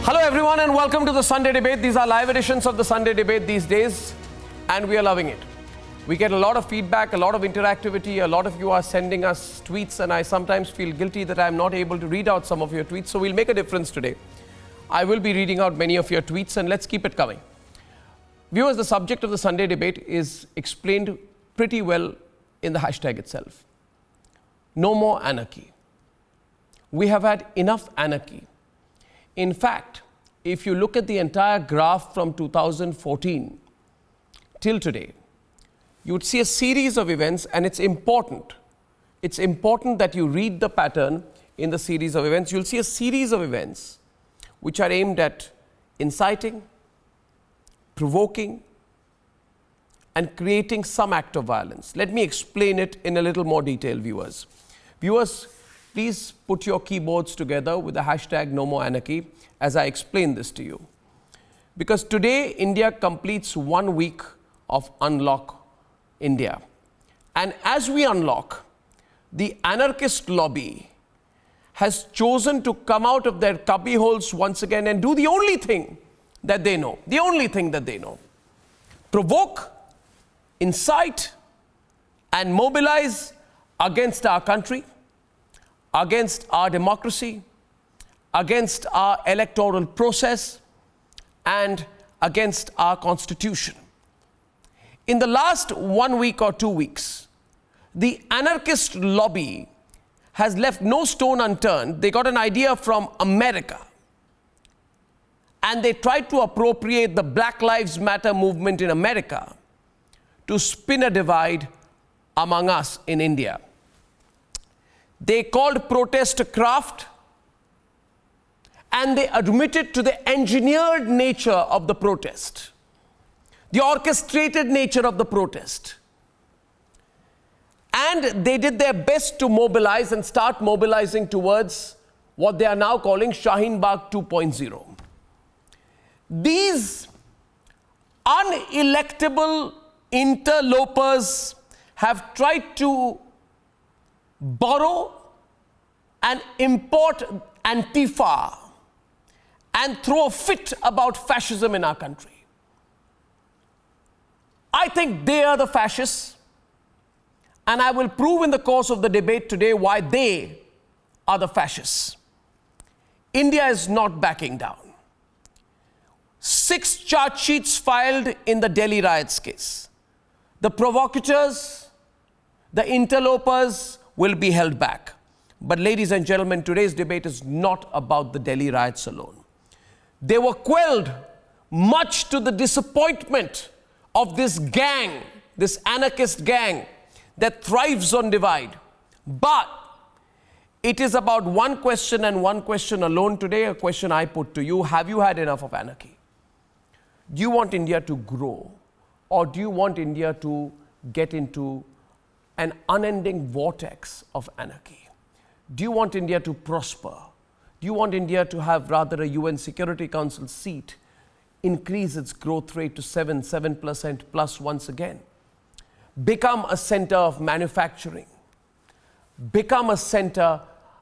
Hello everyone and welcome to the Sunday Debate. These are live editions of the Sunday Debate these days and we are loving it. We get a lot of feedback, a lot of interactivity, a lot of you are sending us tweets and I sometimes feel guilty that I am not able to read out some of your tweets, so we'll make a difference today. I will be reading out many of your tweets and let's keep it coming. Viewers, the subject of the Sunday Debate is explained pretty well in the hashtag itself. No more anarchy. We have had enough anarchy. In fact, if you look at the entire graph from 2014 till today, you would see a series of events, and it's important. It's important that you read the pattern in the series of events. You'll see a series of events which are aimed at inciting, provoking, and creating some act of violence. Let me explain it in a little more detail, viewers. Viewers, please put your keyboards together with the hashtag No More Anarchy as I explain this to you. Because today, India completes 1 week of Unlock India. And as we unlock, the anarchist lobby has chosen to come out of their cubby holes once again and do the only thing that they know. The only thing that they know. Provoke, incite, and mobilize against our country, against our democracy, against our electoral process, and against our constitution. In the last 1 week or 2 weeks, the anarchist lobby has left no stone unturned. They got an idea from America, and they tried to appropriate the Black Lives Matter movement in America to spin a divide among us in India. They called protest a craft, and they admitted to the engineered nature of the protest, the orchestrated nature of the protest. And they did their best to mobilize and start mobilizing towards what they are now calling Shaheen Bagh 2.0. These unelectable interlopers have tried to borrow and import Antifa and throw a fit about fascism in our country. I think they are the fascists, and I will prove in the course of the debate today why they are the fascists. India is not backing down. 6 charge sheets filed in the Delhi riots case. The provocateurs, the interlopers will be held back. But ladies and gentlemen, today's debate is not about the Delhi riots alone. They were quelled much to the disappointment of this gang, this anarchist gang that thrives on divide. But it is about one question and one question alone today, a question I put to you. Have you had enough of anarchy? Do you want India to grow, or do you want India to get into an unending vortex of anarchy? Do you want India to prosper? Do you want India to have rather a UN Security Council seat, increase its growth rate to 7% plus once again? Become a center of manufacturing, become a center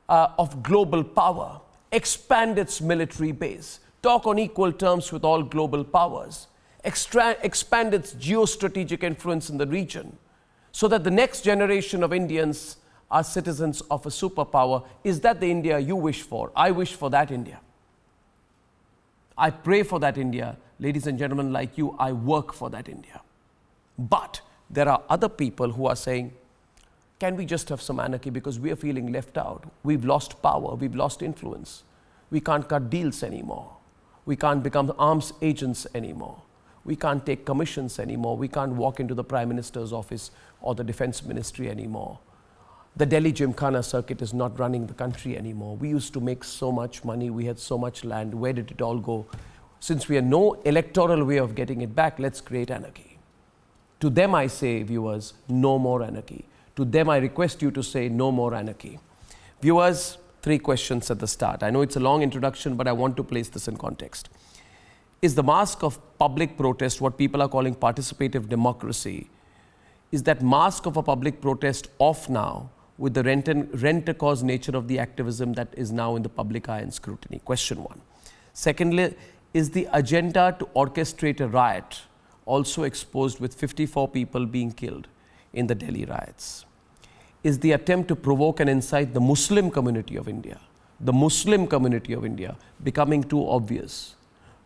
of global power, expand its military base, talk on equal terms with all global powers, expand its geostrategic influence in the region, so that the next generation of Indians are citizens of a superpower. Is that the India you wish for? I wish for that India. I pray for that India. Ladies and gentlemen, like you, I work for that India. But there are other people who are saying, can we just have some anarchy because we are feeling left out? We've lost power, we've lost influence. We can't cut deals anymore. We can't become arms agents anymore. We can't take commissions anymore. We can't walk into the Prime Minister's office or the Defense Ministry anymore. The Delhi Gymkhana circuit is not running the country anymore. We used to make so much money. We had so much land. Where did it all go? Since we have no electoral way of getting it back, let's create anarchy. To them I say, viewers, no more anarchy. To them I request you to say no more anarchy. Viewers, 3 questions at the start. I know it's a long introduction, but I want to place this in context. Is the mask of public protest, what people are calling participative democracy, is that mask of a public protest off now with the rent-a-cause nature of the activism that is now in the public eye and scrutiny? Question 1. Secondly, is the agenda to orchestrate a riot also exposed with 54 people being killed in the Delhi riots? Is the attempt to provoke and incite the Muslim community of India, becoming too obvious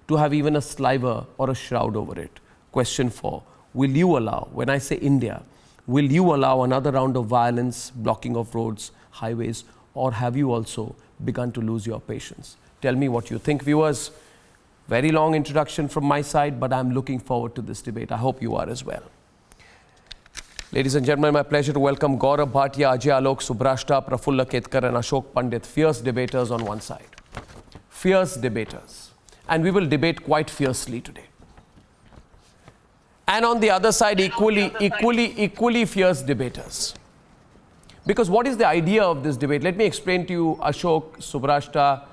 to have even a sliver or a shroud over it? Question 4, will you allow, when I say India, will you allow another round of violence, blocking of roads, highways, or have you also begun to lose your patience? Tell me what you think, viewers. Very long introduction from my side, but I'm looking forward to this debate. I hope you are as well. Ladies and gentlemen, my pleasure to welcome Gaurav Bhatia, Ajay Alok, Subrashta, Prafulla Ketkar and Ashok Pandit, fierce debaters on one side. Fierce debaters. And we will debate quite fiercely today. And on the other side, equally fierce debaters. Because what is the idea of this debate? Let me explain to you, Ashok, Subrashta,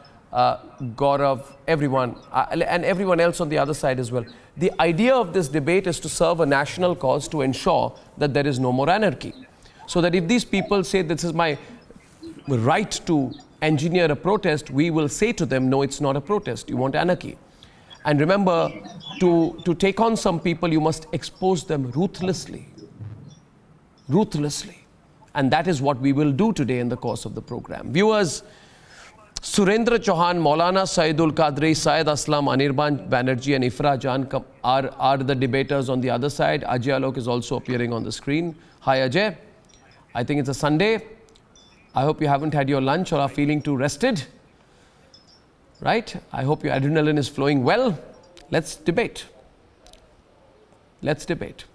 Gaurav, everyone, and everyone else on the other side as well. The idea of this debate is to serve a national cause to ensure that there is no more anarchy. So that if these people say this is my right to engineer a protest, we will say to them, no, it's not a protest, you want anarchy. And remember, to take on some people, you must expose them ruthlessly. Ruthlessly. And that is what we will do today in the course of the program. Viewers, Surendra Chauhan, Maulana Saidul Qadri, Syed Aslam, Anirban Banerjee and Ifra Jan are the debaters on the other side. Ajay Alok is also appearing on the screen. Hi Ajay. I think it's a Sunday. I hope you haven't had your lunch or are feeling too rested. Right? I hope your adrenaline is flowing well. Let's debate. Let's debate.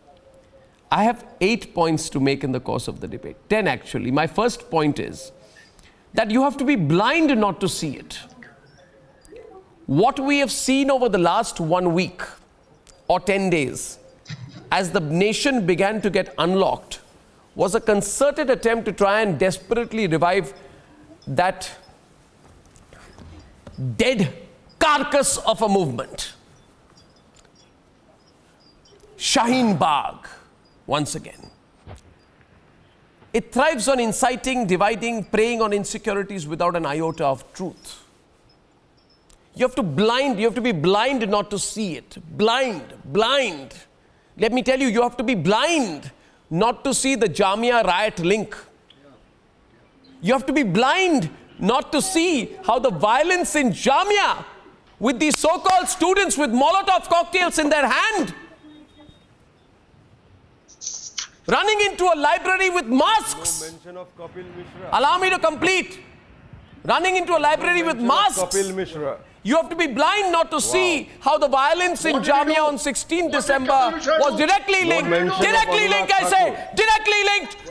I have 8 points to make in the course of the debate. 10 actually. My first point is that you have to be blind not to see it. What we have seen over the last 1 week or 10 days, as the nation began to get unlocked, was a concerted attempt to try and desperately revive that dead carcass of a movement. Shaheen Bagh, once again. It thrives on inciting, dividing, preying on insecurities without an iota of truth. You have to be blind not to see it. Blind. Let me tell you, you have to be blind not to see the Jamia riot link. You have to be blind not to see how the violence in Jamia with these so-called students with Molotov cocktails in their hand, running into a library with masks. No mention of Kapil Mishra. Allow me to complete. Running into a library with masks. Kapil Mishra. You have to be blind not to see how the violence in Jamia on 16th December was directly linked, directly linked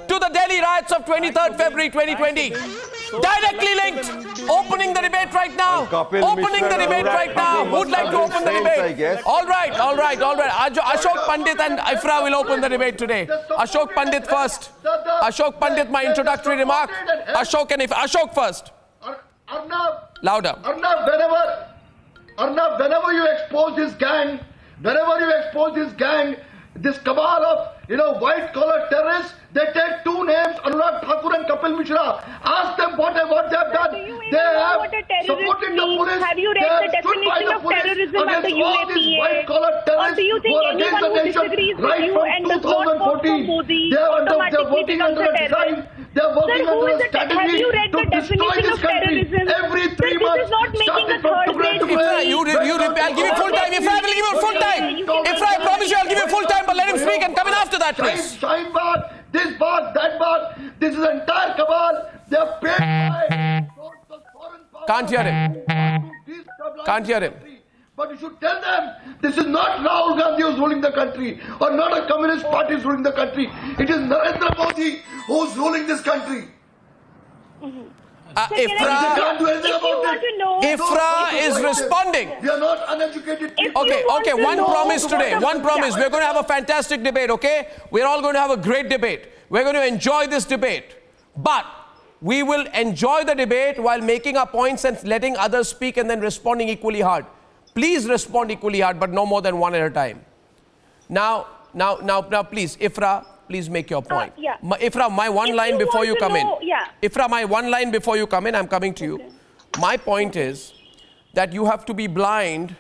to the Delhi riots of 23rd February 2020. Directly linked. Opening the debate right now. Opening the debate right now. Who would like to open the debate? All right. Ashok Pandit and Ifra will open the debate today. Ashok Pandit first. Ashok Pandit, my introductory remark. Ashok and Ashok first. Louder. Arnab, whenever you expose this gang, this cabal of, white collar terrorists, they take two names, Anurag Thakur and Kapil Mishra. Ask them what they have done. They have supported the police. Have you read the definition of terrorism at the UAPA? White collar terrorists Or do you think anyone who disagrees with you and does not vote for Modi automatically becomes a terrorist? They are working under a strategy. Have you read the definition of terrorism? Every 3 months. This is not making a third grade. Ifra, I'll give you full time. Ifra, I will give you full time. Ifra, I promise you I'll give you full time, but let him speak and come in after that, please. Shaheen Bagh, this Bagh, that Bagh, this is an entire cabal. They are paid by foreign powers. Can't hear him. Can't hear him. But you should tell them, this is not Rahul Gandhi who's ruling the country, or not a communist party is ruling the country. It is Narendra Modi who's ruling this country. Ifra is responding. We are not uneducated people. Okay, one promise today. One promise. We're going to have a fantastic debate, okay? We're all going to have a great debate. We're going to enjoy this debate. But we will enjoy the debate while making our points and letting others speak and then responding equally hard. Please respond equally hard, but no more than one at a time. Now, please, Ifra, please make your point. Ifra, my one line before you come in. Ifra, my one line before you come in, I'm coming to you. My point is that you have to be blind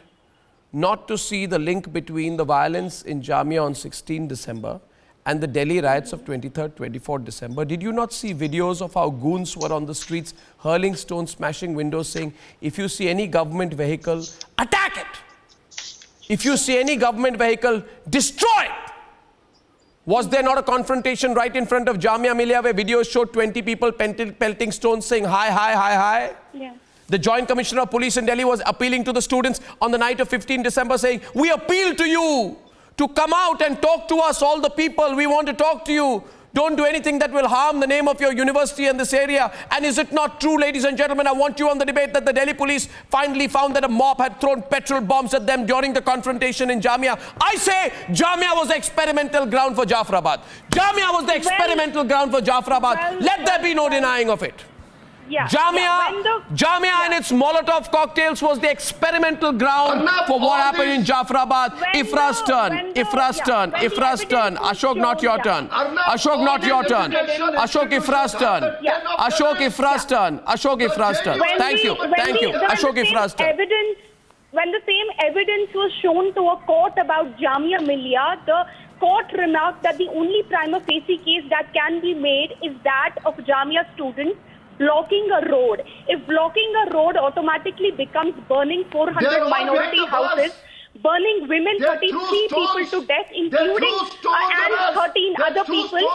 not to see the link between the violence in Jamia on 16 December and the Delhi riots of 23rd, 24th December. Did you not see videos of how goons were on the streets hurling stones, smashing windows, saying, if you see any government vehicle, attack it. If you see any government vehicle, destroy it. Was there not a confrontation right in front of Jamia Millia where videos showed 20 people pelting stones saying, hi, hi, hi, hi? Yeah. The Joint Commissioner of Police in Delhi was appealing to the students on the night of 15 December saying, we appeal to you to come out and talk to us, all the people. We want to talk to you. Don't do anything that will harm the name of your university and this area. And is it not true, ladies and gentlemen, I want you on the debate that the Delhi police finally found that a mob had thrown petrol bombs at them during the confrontation in Jamia. I say Jamia was the experimental ground for Jafrabad. Jamia was the experimental ground for Jafrabad. Let there be no denying of it. Yeah. Jamia and its Molotov cocktails was the experimental ground for what happened in Jafrabad. Ifra's turn. Ashok, not your turn. Ashok, not your turn. Ashok, Ifra's turn. Ashok, Ifra's turn. Ashok, Ifra's turn. Thank you. Ashok, Ifra's turn. When the same evidence was shown to a court about Jamia Millia, the court remarked that the only prima facie case that can be made is that of Jamia students blocking a road. If blocking a road automatically becomes burning 400 minority houses, burning women, 33 people to death, including and 13 other people,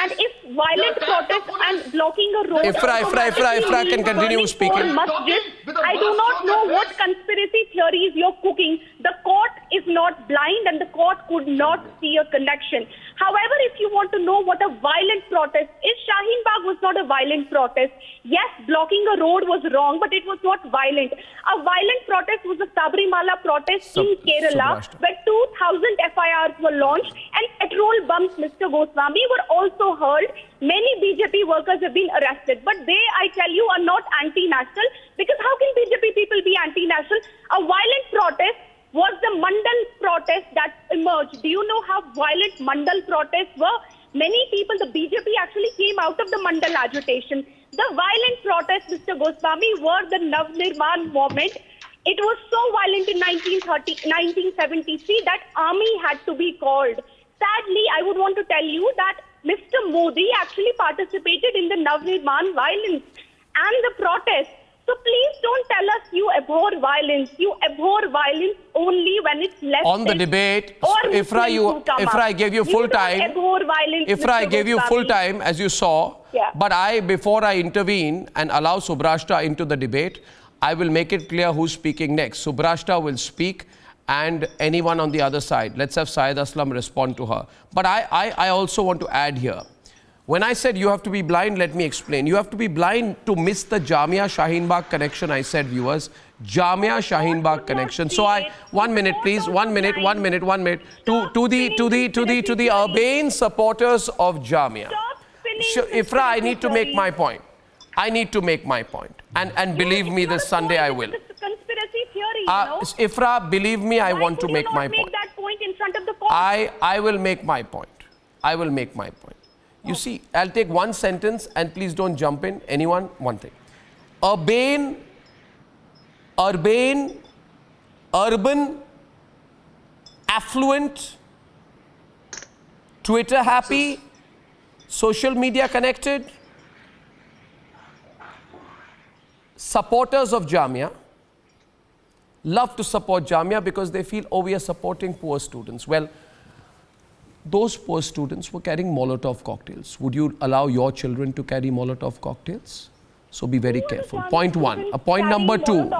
and if violent protest and blocking a road Ifra can continue speaking. I do not know what conspiracy theories you're cooking. The court is not blind and the court could not see a connection. However, if you want to know what a violent protest is, Shaheen Bagh was not a violent protest. Yes, blocking a road was wrong, but it was not violent. A violent protest was a Sabrimala protest in Kerala, where 2,000 FIRs were launched and petrol bumps, Mr. Goswami, were also hurled. Many BJP workers have been arrested, but they, I tell you, are not anti-national, because how can BJP people be anti-national? A violent protest was the Mandal protest that emerged. Do you know how violent Mandal protests were? Many people, the BJP actually came out of the Mandal agitation. The violent protests, Mr. Goswami, were the Navnirman movement. It was so violent in 1973 that army had to be called. Sadly, I would want to tell you that Mr. Modi actually participated in the Navnirman violence and the protests. So please don't tell us you abhor violence. You abhor violence only when it's left. On the debate, Ifra, I gave you full time. Ifra, I gave you full time, as you saw. Yeah. But before I intervene and allow Subrashta into the debate, I will make it clear who's speaking next. Subrashta will speak and anyone on the other side. Let's have Syed Aslam respond to her. But I also want to add here. When I said you have to be blind, let me explain. You have to be blind to miss the Jamia Shaheen Bagh connection, I said, viewers. Jamia Shaheen Bagh connection. So 1 minute, please. 1 minute. To the urbane supporters of Jamia. Ifra, I need to make my point. And believe me, this Sunday I will. Conspiracy theory, you know? Ifra, believe me, I want to make my point. That point in front of the court? I will make my point. You see, I'll take one sentence and please don't jump in. Anyone, one thing. Urban, affluent, Twitter happy, social media connected, supporters of Jamia love to support Jamia because they feel, oh, we are supporting poor students. Well, those poor students were carrying Molotov cocktails. Would you allow your children to carry Molotov cocktails? So be very careful. Point one. Point number two.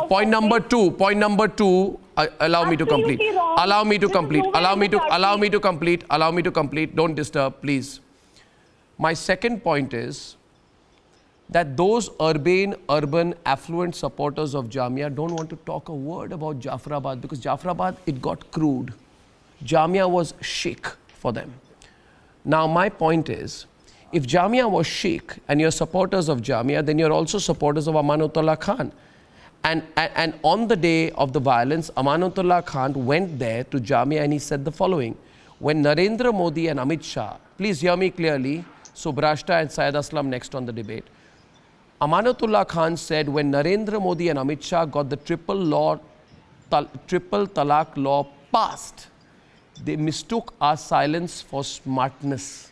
Allow me to complete. Don't disturb, please. My second point is that those urban, affluent supporters of Jamia don't want to talk a word about Jafrabad, because Jafrabad, it got crude. Jamia was chic for them. Now, my point is, if Jamia was chic and you're supporters of Jamia, then you're also supporters of Amanatullah Khan. And on the day of the violence, Amanatullah Khan went there to Jamia and he said the following: when Narendra Modi and Amit Shah, please hear me clearly, Subrashta and Syed Aslam next on the debate, Amanatullah Khan said when Narendra Modi and Amit Shah got the triple talaq law passed, they mistook our silence for smartness.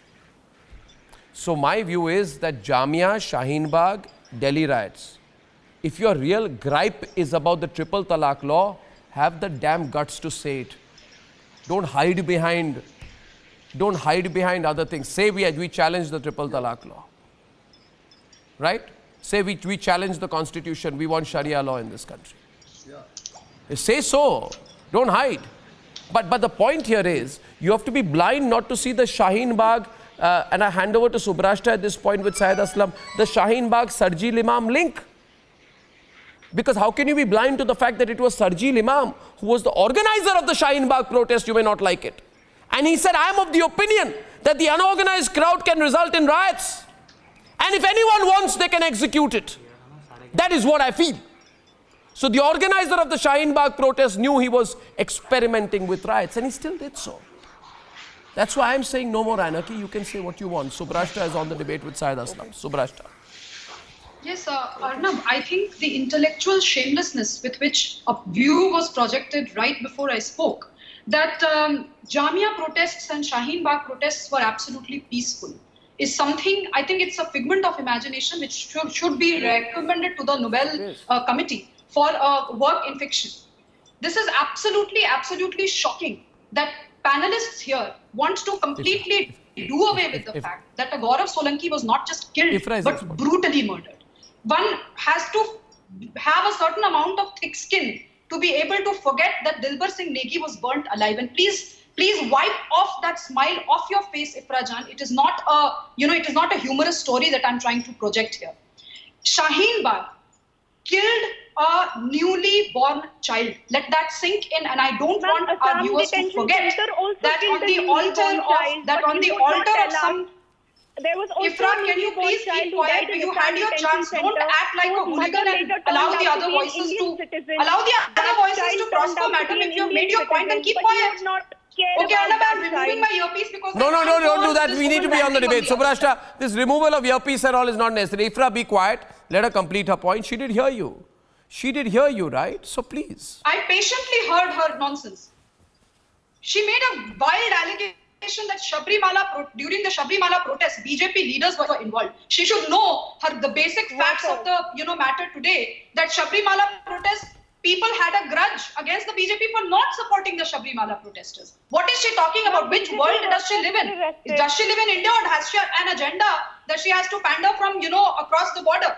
So my view is that Jamia, Shaheen Bagh, Delhi riots, if your real gripe is about the triple talaq law, have the damn guts to say it. Don't hide behind other things. Say we challenge the triple talaq law. Right? Say we challenge the constitution. We want Sharia law in this country. Say so. Don't hide. But the point here is, you have to be blind not to see the Shaheen Bagh, and I hand over to Subrashta at this point with Syed Aslam, the Shaheen Bagh Sarjeel Imam link. Because how can you be blind to the fact that it was Sarjeel Imam who was the organizer of the Shaheen Bagh protest? You may not like it. And he said, I am of the opinion that the unorganized crowd can result in riots. And if anyone wants, they can execute it. That is what I feel. So the organizer of the Shaheen Bagh protest knew he was experimenting with riots, and he still did so. That's why I'm saying no more anarchy. You can say what you want. Subrashta is on the debate with Syed Aslam. Subrashta. Yes, Arnab, I think the intellectual shamelessness with which a view was projected right before I spoke, that Jamia protests and Shaheen Bagh protests were absolutely peaceful, is something, I think it's a figment of imagination which should be recommended to the Nobel Committee for work in fiction. This is absolutely shocking that panelists here want to completely do away with the fact that Gaurav Solanki was not just killed, but brutally murdered. One has to have a certain amount of thick skin to be able to forget that Dilbar Singh Negi was burnt alive. And please wipe off that smile off your face, Ifra Jan. It is not a humorous story that I'm trying to project here. Shaheen Bagh killed a newly born child. Let that sink in, and I don't want our viewers to forget that on the altar of some. There was also Ifra, can you please keep quiet? You had your chance. Don't act like a hooligan and allow the other voices to prosper, madam. If you have made your point, then keep quiet. Okay, Arnab, I'm removing my earpiece because... No, don't do that. We need to be on the debate. Subrashta, this removal of earpiece and all is not necessary. Ifra, be quiet. Let her complete her point. She did hear you. She did hear you, right? So please. I patiently heard her nonsense. She made a wild allegation that during the Sabrimala protest, BJP leaders were involved. She should know the basic facts of the matter today, that Sabrimala protest, people had a grudge against the BJP for not supporting the Sabrimala protesters. What is she talking about? Which world does she live in? Does she live in India, or has she an agenda that she has to pander from, across the border?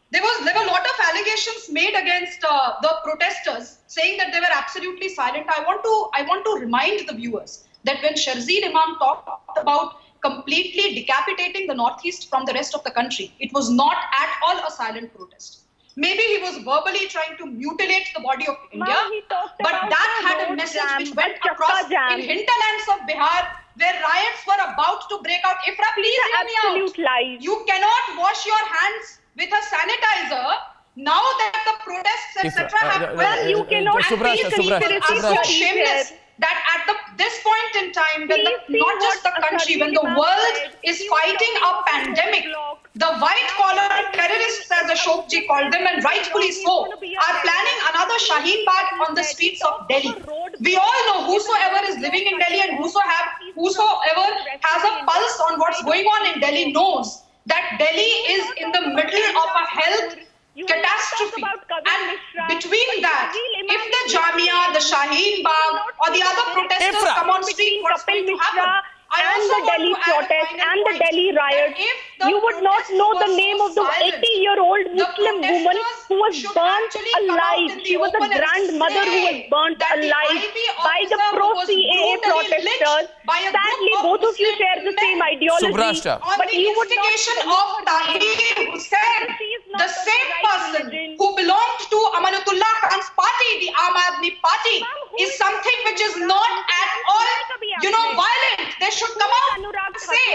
There were a lot of allegations made against the protesters, saying that they were absolutely silent. I want to remind the viewers that when Sharjeel Imam talked about completely decapitating the Northeast from the rest of the country, it was not at all a silent protest. Maybe he was verbally trying to mutilate the body of India, but that had a message which went across in hinterlands of Bihar, where riots were about to break out. Ifra, please hear me out. Lies. You cannot wash your hands with a sanitizer now that the protests, etc. have... Well, you cannot... Subrashta. So shameless that at this point in time, when not just the country, when the world is fighting a pandemic, the white-collar terrorists, as Ashokji called them, and rightfully so, are planning another Shaheen Bagh on the streets of Delhi. We all know, whosoever is living in Delhi and whosoever has a pulse on what's going on in Delhi knows that Delhi is in the middle of a health catastrophe. And between that, if the Jamia, the Shaheen Bagh, or the other protesters come on street, what's going to happen? And the Delhi protest and the Delhi riots, you would not know the name of the 80-year-old Muslim woman who was burnt alive. She was a grandmother who was burnt alive by the pro-CAA protesters. Sadly, both of you share the same ideology. Subrashta. But you would of Tahir Hussain, the same person who belonged to Amanatullah Khan's party, the Aam Aadmi Party, is something which is not at all, violent. They should come out and say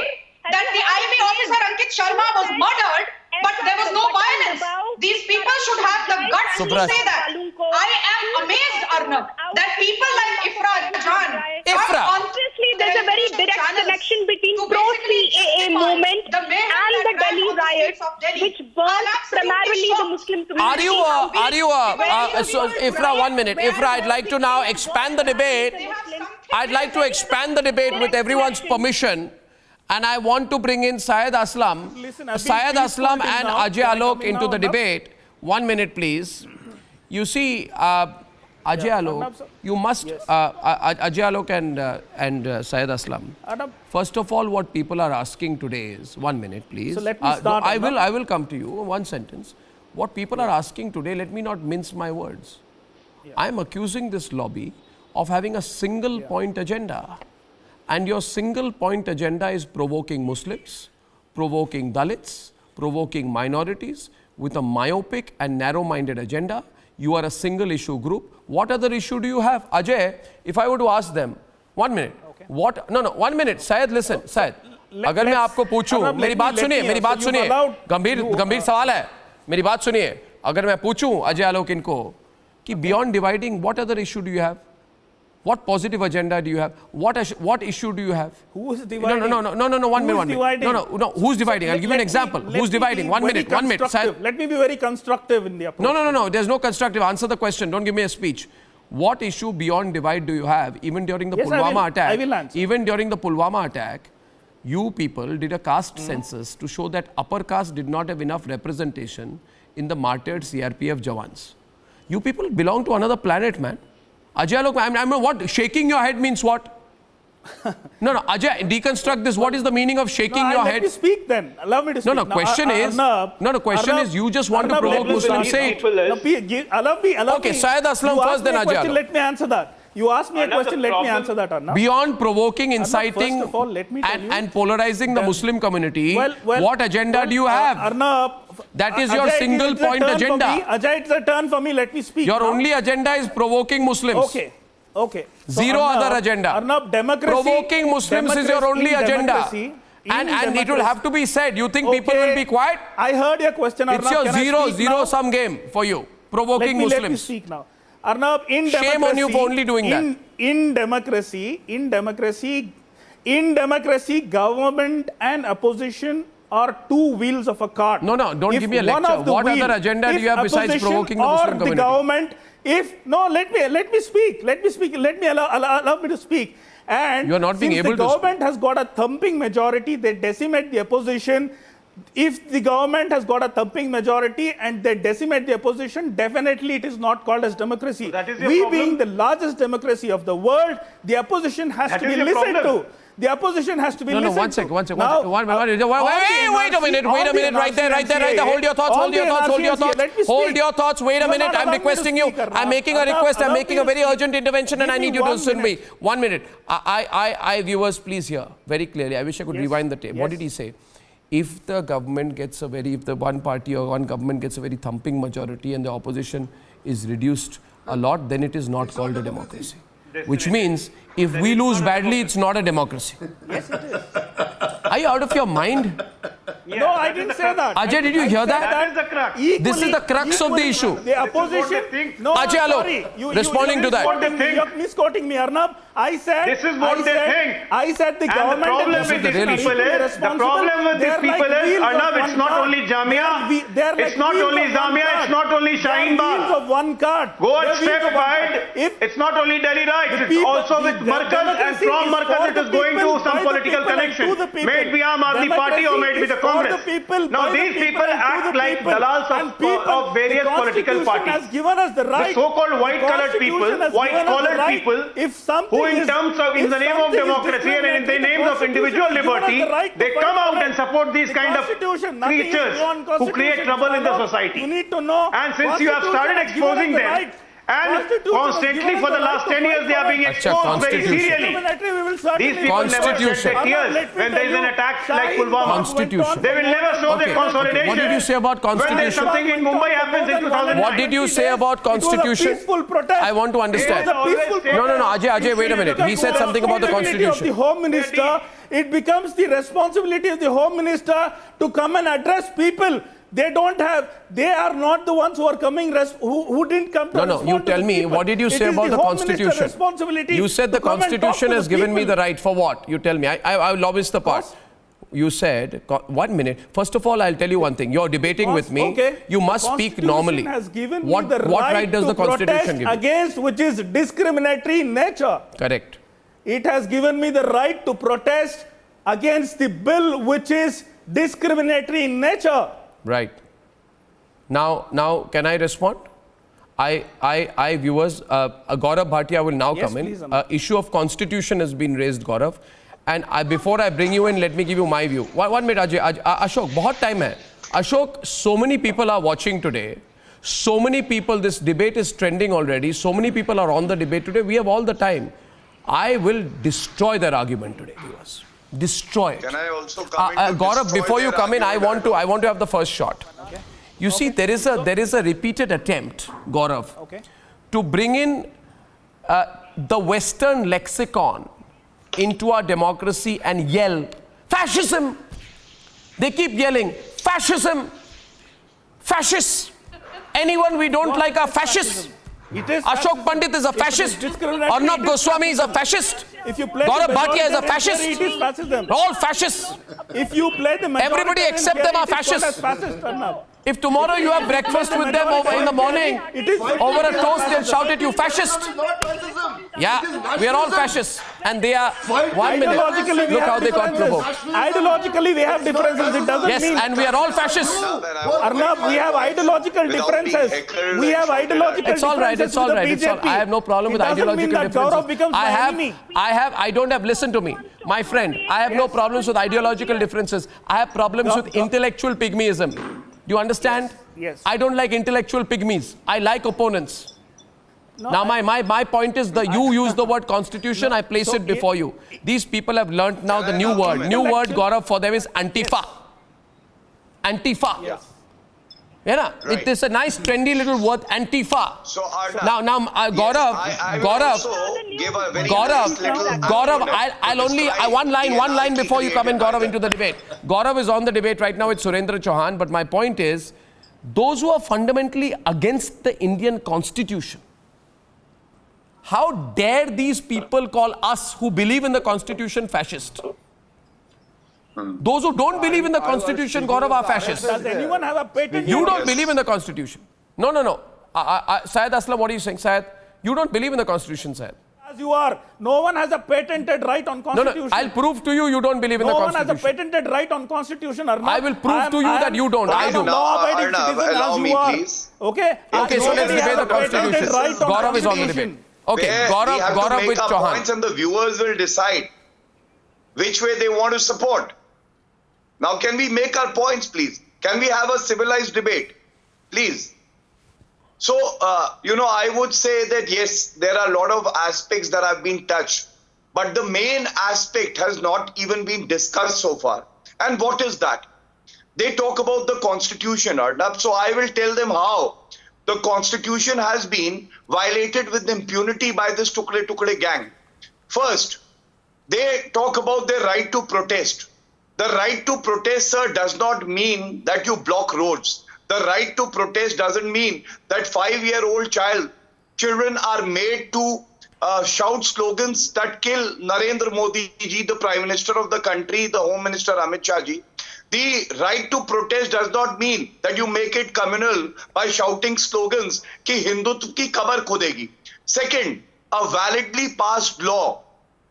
that the IB officer Ankit Sharma was murdered, but there was no violence. These people should have the guts to say that. I am amazed, Arnab, that people like Ifra Jan... Honestly, there's a very direct connection between pro-CAA movement the mayhem and that the ran Delhi on the riots, streets of Delhi. which burned I'm absolutely primarily the shocked. Muslim community. Ifra, 1 minute. Ifra, I'd like to now expand the debate. I'd like to expand the debate with everyone's permission. And I want to bring in Syed Aslam. Listen, I've been Syed peaceful Aslam till and now. Ajay Can I Alok come in into now, the Arnab? debate. 1 minute, please. You see, Ajay Alok, Arnab, sir. you must, Yes. Ajay Alok and Syed Aslam. Arnab, First of all, what people are asking today is, 1 minute, please. So let me start, I Arnab. will come to you. One sentence. What people are asking today, let me not mince my words. I am accusing this lobby of having a single point agenda. And your single point agenda is provoking Muslims, provoking Dalits, provoking minorities with a myopic and narrow-minded agenda. You are a single issue group. What other issue do you have? Ajay, if I were to ask them, 1 minute. What? No, 1 minute. Syed, listen. Syed, अगर मैं आपको पूछूं, Arnab, मेरी बात सुनिए, मेरी बात सुनिए. गंभीर सवाल है. मेरी बात सुनिए. अगर मैं पूछूं अजय आलोक इनको कि beyond dividing, what other issue do you have? What positive agenda do you have? What issue do you have? who is dividing? No, 1 minute. Dividing? No, who's dividing? I'll give you an example. Who's dividing? 1 minute. Syed. Let me be very constructive in the approach. No. There's no constructive. Answer the question. Don't give me a speech. What issue beyond divide do you have? Even during the Yes, Pulwama attack. I will answer. Even during the Pulwama attack, you people did a caste census to show that upper caste did not have enough representation in the martyred CRPF Jawans. You people belong to another planet, man. Ajay, look, I'm what? Shaking your head means what? No, Ajay, deconstruct this. What is the meaning of shaking your Let head? me speak then. Allow me to speak. No, question is, you just want to provoke Muslims. Say it. Allow me. Okay, Syed Aslam You first, asked me then a Ajay question, Alok. let me answer that. You asked me a Arnab, question, the let me problem- answer that, Arnab. Beyond provoking, inciting, first of all, let me tell you and polarizing the Muslim community, Well, what agenda do you have? Arnab, That is your Ajay, single it's a point turn for agenda. me. Ajay, it's a turn for me. Let me speak. Your now. only agenda is provoking Muslims. Okay. Zero other agenda. Arnab, democracy. Provoking Muslims is your only agenda. And it will have to be said. You think people will be quiet? I heard your question, Arnab. It's your Can I speak zero now? sum game for you. Provoking Let me Muslims. speak now. Arnab, in Shame democracy, on you for only doing that. In democracy, government and opposition are two wheels of a cart. No, don't If give me a one lecture. of the What wheel- other agenda do if you have besides opposition provoking the or Muslim community? The government, let me speak. Let me allow me to speak. And You are not being since able the to government has got a thumping majority, they decimate the opposition. If the government has got a thumping majority and they decimate the opposition, definitely it is not called as democracy. So that is your We problem? being the largest democracy of the world, the opposition has That to is be your listened problem. to. The opposition has to be No, listened one to. second. Now, Wait a minute, right there. Hold your thoughts. Hold your thoughts. Wait a minute. I'm requesting you. I'm making a request. I'm making a very urgent intervention and I need you to listen to me. 1 minute. Viewers, please hear very clearly. I wish I could rewind the tape. What did he say? If the government gets if the one party or one government gets a very thumping majority and the opposition is reduced a lot, then it is not called a democracy. Which means if we lose badly, it's not a democracy. Yes, it is. Are you out of your mind? No, I didn't say that. Ajay, did you hear that? That is the crux. This is the crux of the issue. The opposition. think. No, Ajay Alok, sorry. responding to that. What they think. You're misquoting me, Arnab. I said. This is what they think. I said the And the government. problem and with the these real people issue. is, the problem with these people is, Arnab, it's not only Jamia, it's not only Jamia, it's not only Shaheen Bagh. of one card. Go a step wide. It's not only Delhi riots, it's also with Markaz, and from Markaz it is going to some political connection. May it be Aam Aadmi Party or may it be the Congress. Now these people act like dalals of various political parties. The so-called white-collared people, white-collared people, who in terms of, in the name of democracy and in the name of individual liberty, they come out and support these kind of creatures who create trouble in the society. And since you have started exposing them, and constantly for the last 10 years they are being exposed very serially. These people never shed their tears when there is an attack like Pulwama. Constitution. They will never show their consolidation. What did you say about When there is constitution? something in Mumbai happens in 2009. What did you say about constitution? I want to understand. No, Ajay, wait a minute. He said something about the constitution. The Home Minister, it becomes the responsibility of the Home Minister to come and address people. They are not the ones who are coming, who didn't come to No, respond you to tell the me, people. what did you It say is about the Home Minister's constitution? responsibility You said the to come and talk constitution to has the given me people. the right for what? You tell me. I lobbied the part. you said, 1 minute. First of all, I'll tell you one thing. You're debating with me. Okay. You must speak normally. Has given what me the right does to the Constitution protest give? Against which is discriminatory in nature. Correct. It has given me the right to protest against the bill which is discriminatory in nature. Right. Now, can I respond? I viewers, Gaurav Bhatia will now come in. Please, Anand. Issue of Constitution has been raised, Gaurav. And before I bring you in, let me give you my view. One minute, Ajay. Ashok, बहुत time hai. Ashok, so many people are watching today. So many people, this debate is trending already. So many people are on the debate today. We have all the time. I will destroy their argument today, viewers. Destroy it. Can I also come in to Gaurav, destroy before you their come in, I argument? want to have the first shot. Okay. You see, there is a repeated attempt, Gaurav, Okay. to bring in the Western lexicon into our democracy and yell, fascism. They keep yelling, fascism, fascists. Anyone we don't like are fascists. It is Ashok Pandit is a fascist. Arnab Goswami is a fascist. If you play Gaurav the Bhatia is a majoritarian fascist. theory, it is fascism. All fascists. If you play the Everybody majoritarian except theory, them are it is called fascists. as fascist, Arnab. If tomorrow you have breakfast with them over in the morning, It is over a toast, they'll shout at you, fascist. It is not fascism. Yeah, It is we are all nationalism. fascists. And they are, 1 minute, Ideologically, we look how have they got differences. provoked. Ideologically, we have differences. It doesn't Yes, mean... and we are all fascists. Arnab, we have ideological differences. We have ideological It's all right, differences it's all with the right. It's all, BJP. I have no problem with It doesn't mean ideological that Gaurav differences. becomes my enemy. I don't have, listen to me, my friend, I have no problems with ideological differences. I have problems with intellectual pygmyism. Do you understand? Yes. I don't like intellectual pygmies. I like opponents. Now, my point is, you use the word constitution, I place it before you. These people have learnt now the new word. New word, Gaurav, for them is Antifa. Antifa. Yes. Yeah, na? Right. It is a nice, trendy little word, Antifa. So, Arnab, Now, Gaurav, I will Gaurav, also give a very nice little Gaurav, anecdote I'll to only, describe one line the before you come in, anarchy Gaurav, created into the by debate. Gaurav is on the debate right now with Surendra Chauhan, but my point is, those who are fundamentally against the Indian Constitution, how dare these people call us who believe in the Constitution fascist? Those who don't believe in the Constitution, Gaurav, are fascists. Does anyone have a patent? You don't believe in the Constitution. No. Syed Aslam, what are you saying, Syed? You don't believe in the Constitution, Syed. As you are. No one has a patented right on Constitution. No, I'll prove to you you don't believe in the No one has Constitution. a patented right on Constitution, Arnab. I will prove to you that you don't. I do. am a law-abiding Arnab, citizen allow as me, you are. please. Okay? Okay, so let's Nobody debate has the a patented Constitution. right on Gaurav is on the Constitution. debate. Okay, Where we have Gaurav to with make our Chauhan. points and the viewers will decide which way they want to support. Now, can we make our points, please? Can we have a civilized debate? Please. So, I would say that yes, there are a lot of aspects that have been touched, but the main aspect has not even been discussed so far. And what is that? They talk about the Constitution, Arnab. So I will tell them how the Constitution has been violated with impunity by this Tukde Tukde gang. First, they talk about their right to protest. The right to protest, sir, does not mean that you block roads. The right to protest doesn't mean that 5-year-old children are made to shout slogans that kill Narendra Modi ji, the Prime Minister of the country, the Home Minister Amit Shah ji. The right to protest does not mean that you make it communal by shouting slogans ki Hindutva ki kabar khudegi. Second, a validly passed law,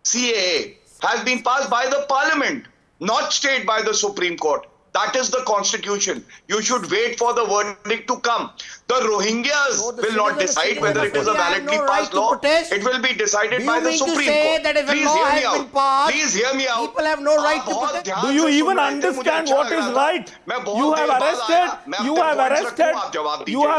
CAA, has been passed by the Parliament, not stayed by the Supreme Court. That is the Constitution. You should wait for the verdict to come. The Rohingyas will not decide whether it is a validly passed law. It will be decided by the Supreme Court. Please hear me out. Please hear me out. People have no right to protest. Do you even understand what is right? You have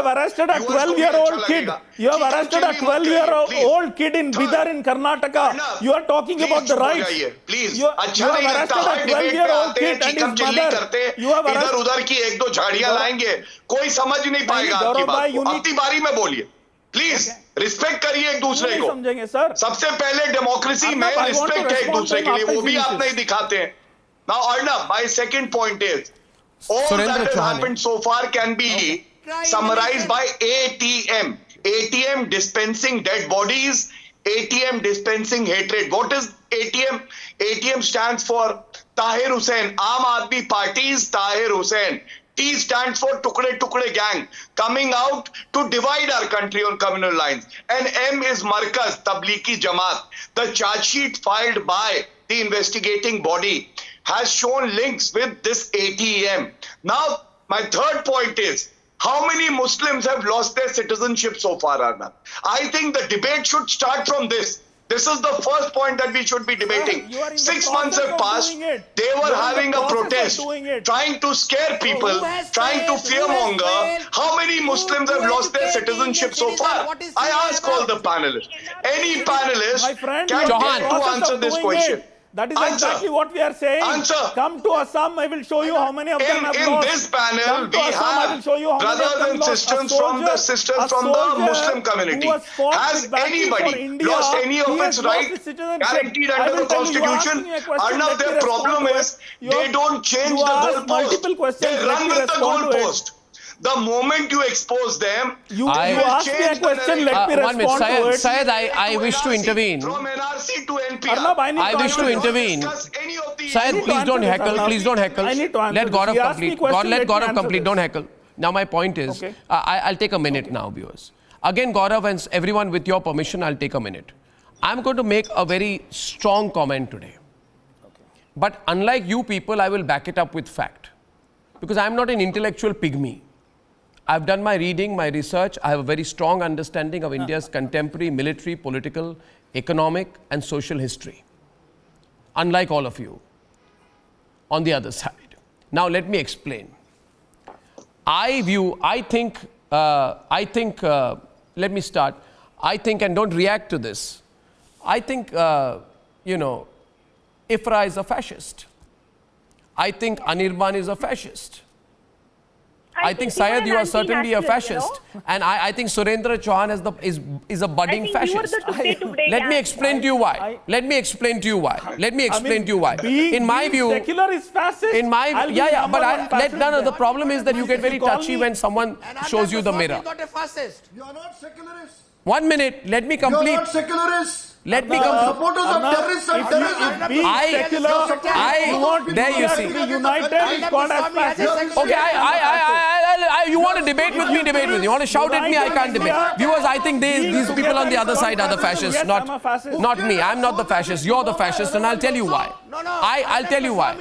arrested a 12-year-old kid. You have arrested a 12-year-old kid in Bidar in Karnataka. You are talking about the rights. Please, You have arrested a 12-year-old kid and his mother. You have इधर arrested. उधर की एक दो झाड़ियां लाएंगे, कोई समझ नहीं पाएगा आपकी बात को। अपनी बारी में बोलिए, प्लीज रिस्पेक्ट करिए एक दूसरे को। समझेंगे सर। सबसे पहले डेमोक्रेसी में रिस्पेक्ट है एक दूसरे के लिए, वो भी आप नहीं दिखाते हैं। Now, Arnab, my second point is, all that has happened so far can be summarized by ATM. ATM dispensing dead bodies, ATM dispensing hatred. What is ATM? ATM stands for Tahir Hussain. Aam Aadmi Party's Tahir Hussain. T stands for Tukde Tukde Gang, coming out to divide our country on communal lines. And M is Markaz, Tablighi Jamaat. The charge sheet filed by the investigating body has shown links with this ATM. Now, my third point is, how many Muslims have lost their citizenship so far, Arnab? I think the debate should start from this. This is the first point that we should be debating. 6 months have passed. They were having a protest, trying to scare people, trying to fearmonger. How many Muslims have lost their citizenship so far? I ask all the panelists. Any panelist can get to answer this question. That is exactly what we are saying. Answer. Come to Assam, I will show you how many of them have In lost. this panel, Come to we Assam, I will have show you how many of brothers them and lost. sisters A from the soldier Muslim community. who has fought Has with battle for anybody India, lost any he of has its lost right his citizenship. guaranteed I under will the tell you, you asked Constitution? me a question, Arnav, let me their respond problem to it. is You they have- don't change you the asked multiple goalpost. questions, They let run me with the respond to it. goalpost. The moment you expose them, You I- asked me a change the question, let me narrative. 1 minute. respond to it. Syed, I wish to NRC, intervene. From NRC to NPR. Arnab, I wish to intervene. Syed, to please don't answer this, heckle. Arnab. Please don't heckle. I need to answer Let this. Gaurav He asked me complete. question, Let let me Gaurav answer complete. this. Don't heckle. Now my point is, Okay. I'll take a minute now, viewers. Again, Gaurav and everyone, with your permission, I'll take a minute. I'm going to make a very strong comment today. But unlike you people, I will back it up with fact. Because I'm not an intellectual pygmy. I've done my reading, my research. I have a very strong understanding of India's contemporary military, political, economic, and social history. Unlike all of you on the other side. Now, let me explain. Let me start. I think, and don't react to this, I think, Ifra is a fascist. I think Anirban is a fascist. I think Syed, you are certainly a fascist. And I think Surendra Chauhan is a budding fascist. Let me explain to you why. Let me explain to you why. In my view, secular is fascist. in my I'll be yeah, number but one fascist the then. problem is that you get very You call touchy me- when someone shows you the mirror. Not a fascist. You are not secularists. 1 minute, let me You are complete. not secularists. Let me complete. Supporters of Arnab, terrorists and terrorism. being secular, you want there you India see. to be united is called as fascist. Okay, you want to debate with me, debate with me. You want to shout at me, I can't debate. Viewers, I think these people on the other side are the fascists, Yes, I'm a fascist. not me. I'm not the fascist. You're the fascist, and I'll tell you why. I'll tell you why.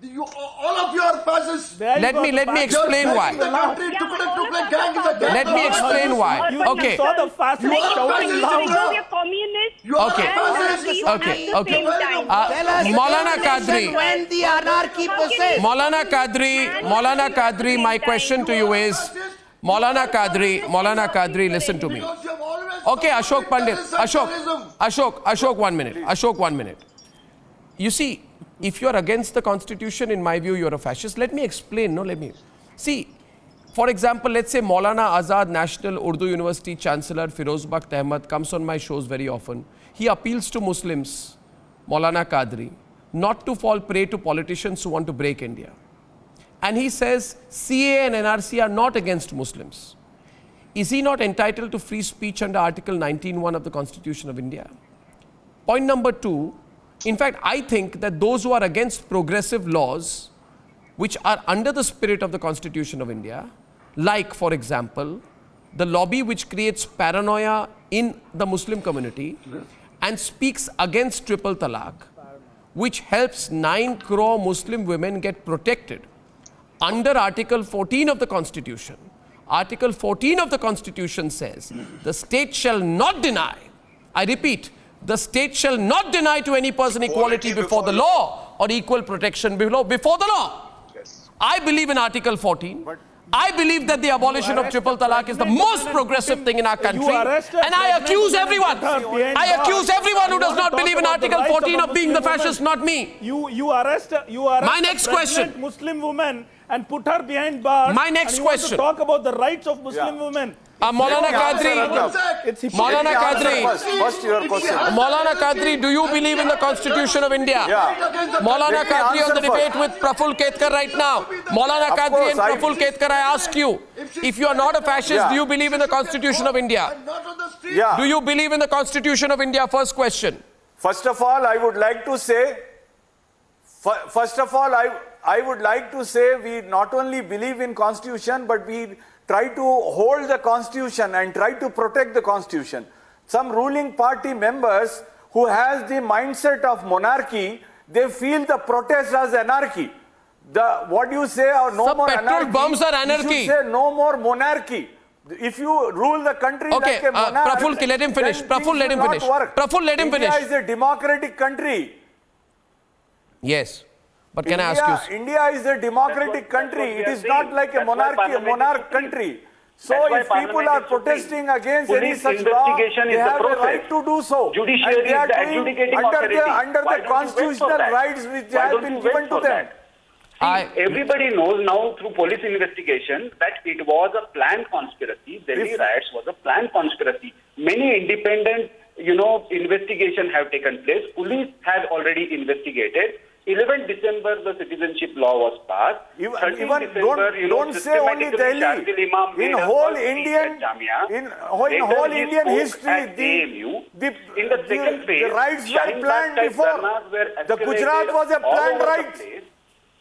All of you are fascists. Let me explain why. The country, Tukde gang is a gang. Let me explain why. Okay. You saw the fascist shouting loud. You're communists. You are Okay. fascists. Okay. At the same time. Maulana Qadri. When the anarchy persists. Maulana Qadri, my question to you is, Maulana Qadri, listen to me. Because you have always Okay, Ashok Pandit. terrorism. Ashok, 1 minute. Ashok, 1 minute. You see, if you're against the constitution, in my view, you're a fascist. Let me explain. See, for example, let's say Maulana Azad, National Urdu University Chancellor Firoz Bakht Ahmed comes on my shows very often. He appeals to Muslims, Maulana Qadri, not to fall prey to politicians who want to break India. And he says CA and NRC are not against Muslims. Is he not entitled to free speech under Article 19(1) of the Constitution of India? Point number 2, in fact, I think that those who are against progressive laws, which are under the spirit of the Constitution of India, like, for example, the lobby which creates paranoia in the Muslim community and speaks against triple talaq, which helps 9 crore Muslim women get protected under Article 14 of the Constitution. Article 14 of the Constitution says, the state shall not deny, I repeat, the state shall not deny to any person equality before the law or equal protection before the law. Yes. I believe in Article 14. I believe that the abolition of triple talaq is the most progressive thing in our country. And I accuse everyone. I accuse everyone who does not believe in Article 14 of being the fascist, not me. You arrest My next a question. pregnant Muslim woman and put her behind bars. My next and you want question. to talk about the rights of Muslim women. Maulana Qadri, It's Maulana Qadri, First your question. Maulana Qadri, do you believe in the Constitution of India? Yeah. Maulana Let me Qadri on the answer debate first. with Praful Ketkar right now. Maulana Of Qadri course, and I- Praful Ketkar, I ask you, if you are not a fascist, do you believe in the Constitution of India? Not on the street. Yeah. Do you believe in the Constitution of India? First question. First of all, I would like to say, we not only believe in Constitution, but we try to hold the Constitution and try to protect the Constitution. Some ruling party members who has the mindset of monarchy, they feel the protest as anarchy. What you say, no Some more petrol anarchy. bombs are anarchy. You should say no more monarchy. If you rule the country Okay, like a monarch, Praful, let him finish. then Praful, things let him will not finish. work. Praful, let him India finish. is a democratic country. Yes. But can I ask you? India is a democratic country. It is not like a monarch country. So if people are protesting against any such law, they have a right to do so. Judiciary And they are is the doing adjudicating authority. under Why the don't you wait for constitutional that? rights which Why have don't been you wait given to for them. that? Everybody knows now through police investigation that it was a planned conspiracy. Delhi riots was a planned conspiracy. Many independent, investigation have taken place. Police had already investigated. 11th December, the citizenship law was passed. Even 13th December, don't say only Delhi. In whole Indian history, in the second phase, the riots were planned before. The Gujarat was a planned riot.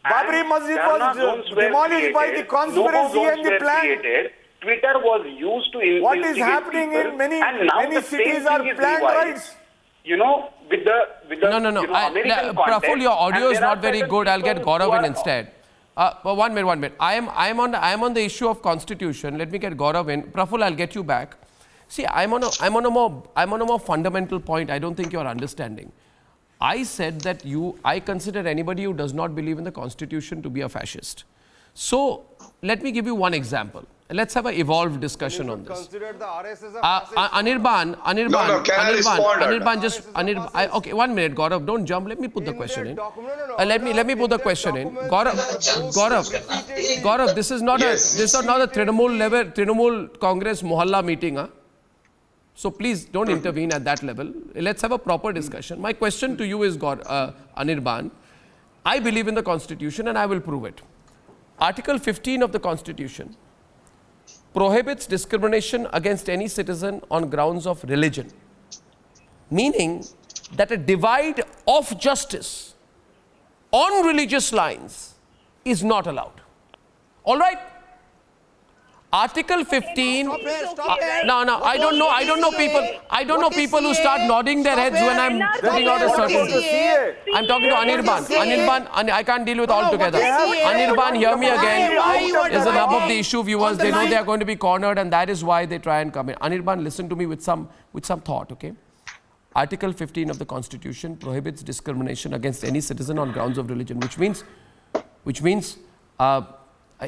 Babri Masjid was demolished by the conspiracy and the plan. Twitter was used to investigate What is happening people, in many and now the cities same are thing is planned revised. riots. With the No. American Praful, context, your audio and is there are not very certain good. I'll get people who Gaurav in are- instead. But one minute. I am on the issue of constitution. Let me get Gaurav in. Praful, I'll get you back. See, I'm on a more fundamental point. I don't think you're understanding. I said that I consider anybody who does not believe in the constitution to be a fascist. So let me give you one example. Let's have an evolved discussion on this. Consider the RSS a fascist. Anirban, can I respond? okay, 1 minute, Gaurav, don't jump. Let me put the question in. Let me put the question in. Gaurav, this is not a Trinamool Congress Mohalla meeting, huh? So please don't intervene at that level. Let's have a proper discussion. My question to you is, Anirban, I believe in the Constitution and I will prove it. Article 15 of the Constitution prohibits discrimination against any citizen on grounds of religion, meaning that a divide of justice on religious lines is not allowed. All right? Article 15. Stop it. No, I don't know people. I don't know people who start nodding their heads when I'm putting out a certain. I'm talking to Anirban. I can't deal with all together. Anirban, hear me again. Is the rub of the issue, viewers. They know they are going to be cornered, and that is why they try and come in. Anirban, listen to me with some thought, okay? Article 15 of the Constitution prohibits discrimination against any citizen on grounds of religion, which means.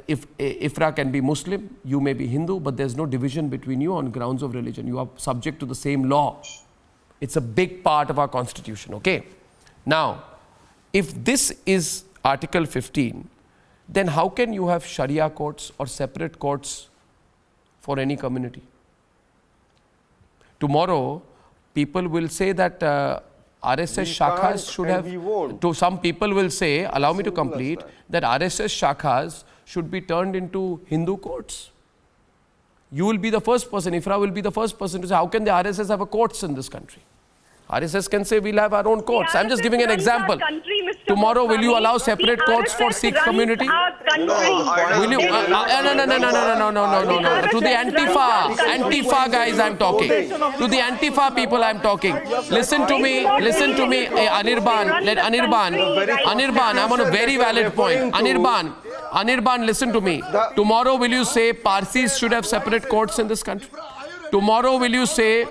If Ifra can be Muslim, you may be Hindu, but there's no division between you on grounds of religion. You are subject to the same law. It's a big part of our constitution, okay? Now, if this is Article 15, then how can you have Sharia courts or separate courts for any community? Tomorrow, people will say that RSS shakhas should have, some people will say, allow me to complete, that RSS shakhas should be turned into Hindu courts. You will be the first person, Ifra will be the first person to say, how can the RSS have a courts in this country? RSS can say, we'll have our own courts. I'm just giving an example. Tomorrow, will you allow separate courts for Sikh community? Will you? No. To the Antifa guys I'm talking. To the Antifa people I'm talking. Listen to me. Hey, Anirban, I'm on a very valid point. Anirban, listen to me. Tomorrow, will you say Parsis should have separate courts in this country? Tomorrow, will you say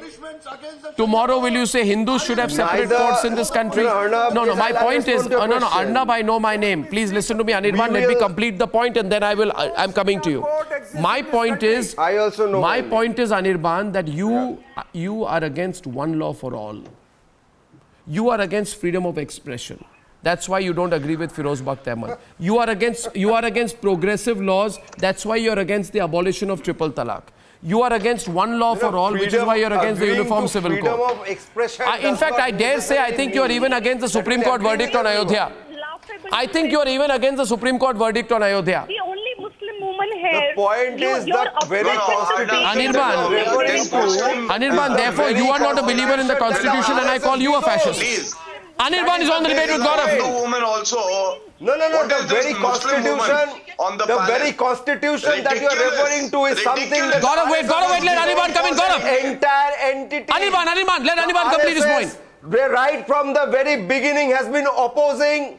Hindus should have separate courts in this country? No, my point is, Arnab, I know my name. Please listen to me, Anirban, let me complete the point and then I'm coming to you. My point is, Anirban, that you are against one law for all. You are against freedom of expression. That's why you don't agree with Firoz Bakht Ahmed. You are against progressive laws. That's why you're against the abolition of triple talaq. You are against one law for all, which is why you're against the Uniform Civil Code. In fact, I dare say, I think you're even against the Supreme Court verdict on Ayodhya. I think you're even against the Supreme Court verdict on Ayodhya. The only Muslim woman here point is that very constitution Anirban, therefore you are not a believer in the constitution and I call you a fascist. Please. Anirban is on the debate with Gaurav. Hindu woman also. No, What the is this very Muslim woman constitution, on the the panel? very constitution that you are Ridiculous. referring to is something that Gaurav, wait, let Anirban come in, Gaurav. entire entity. Anirban, let Anirban complete his point. Right from the very beginning has been opposing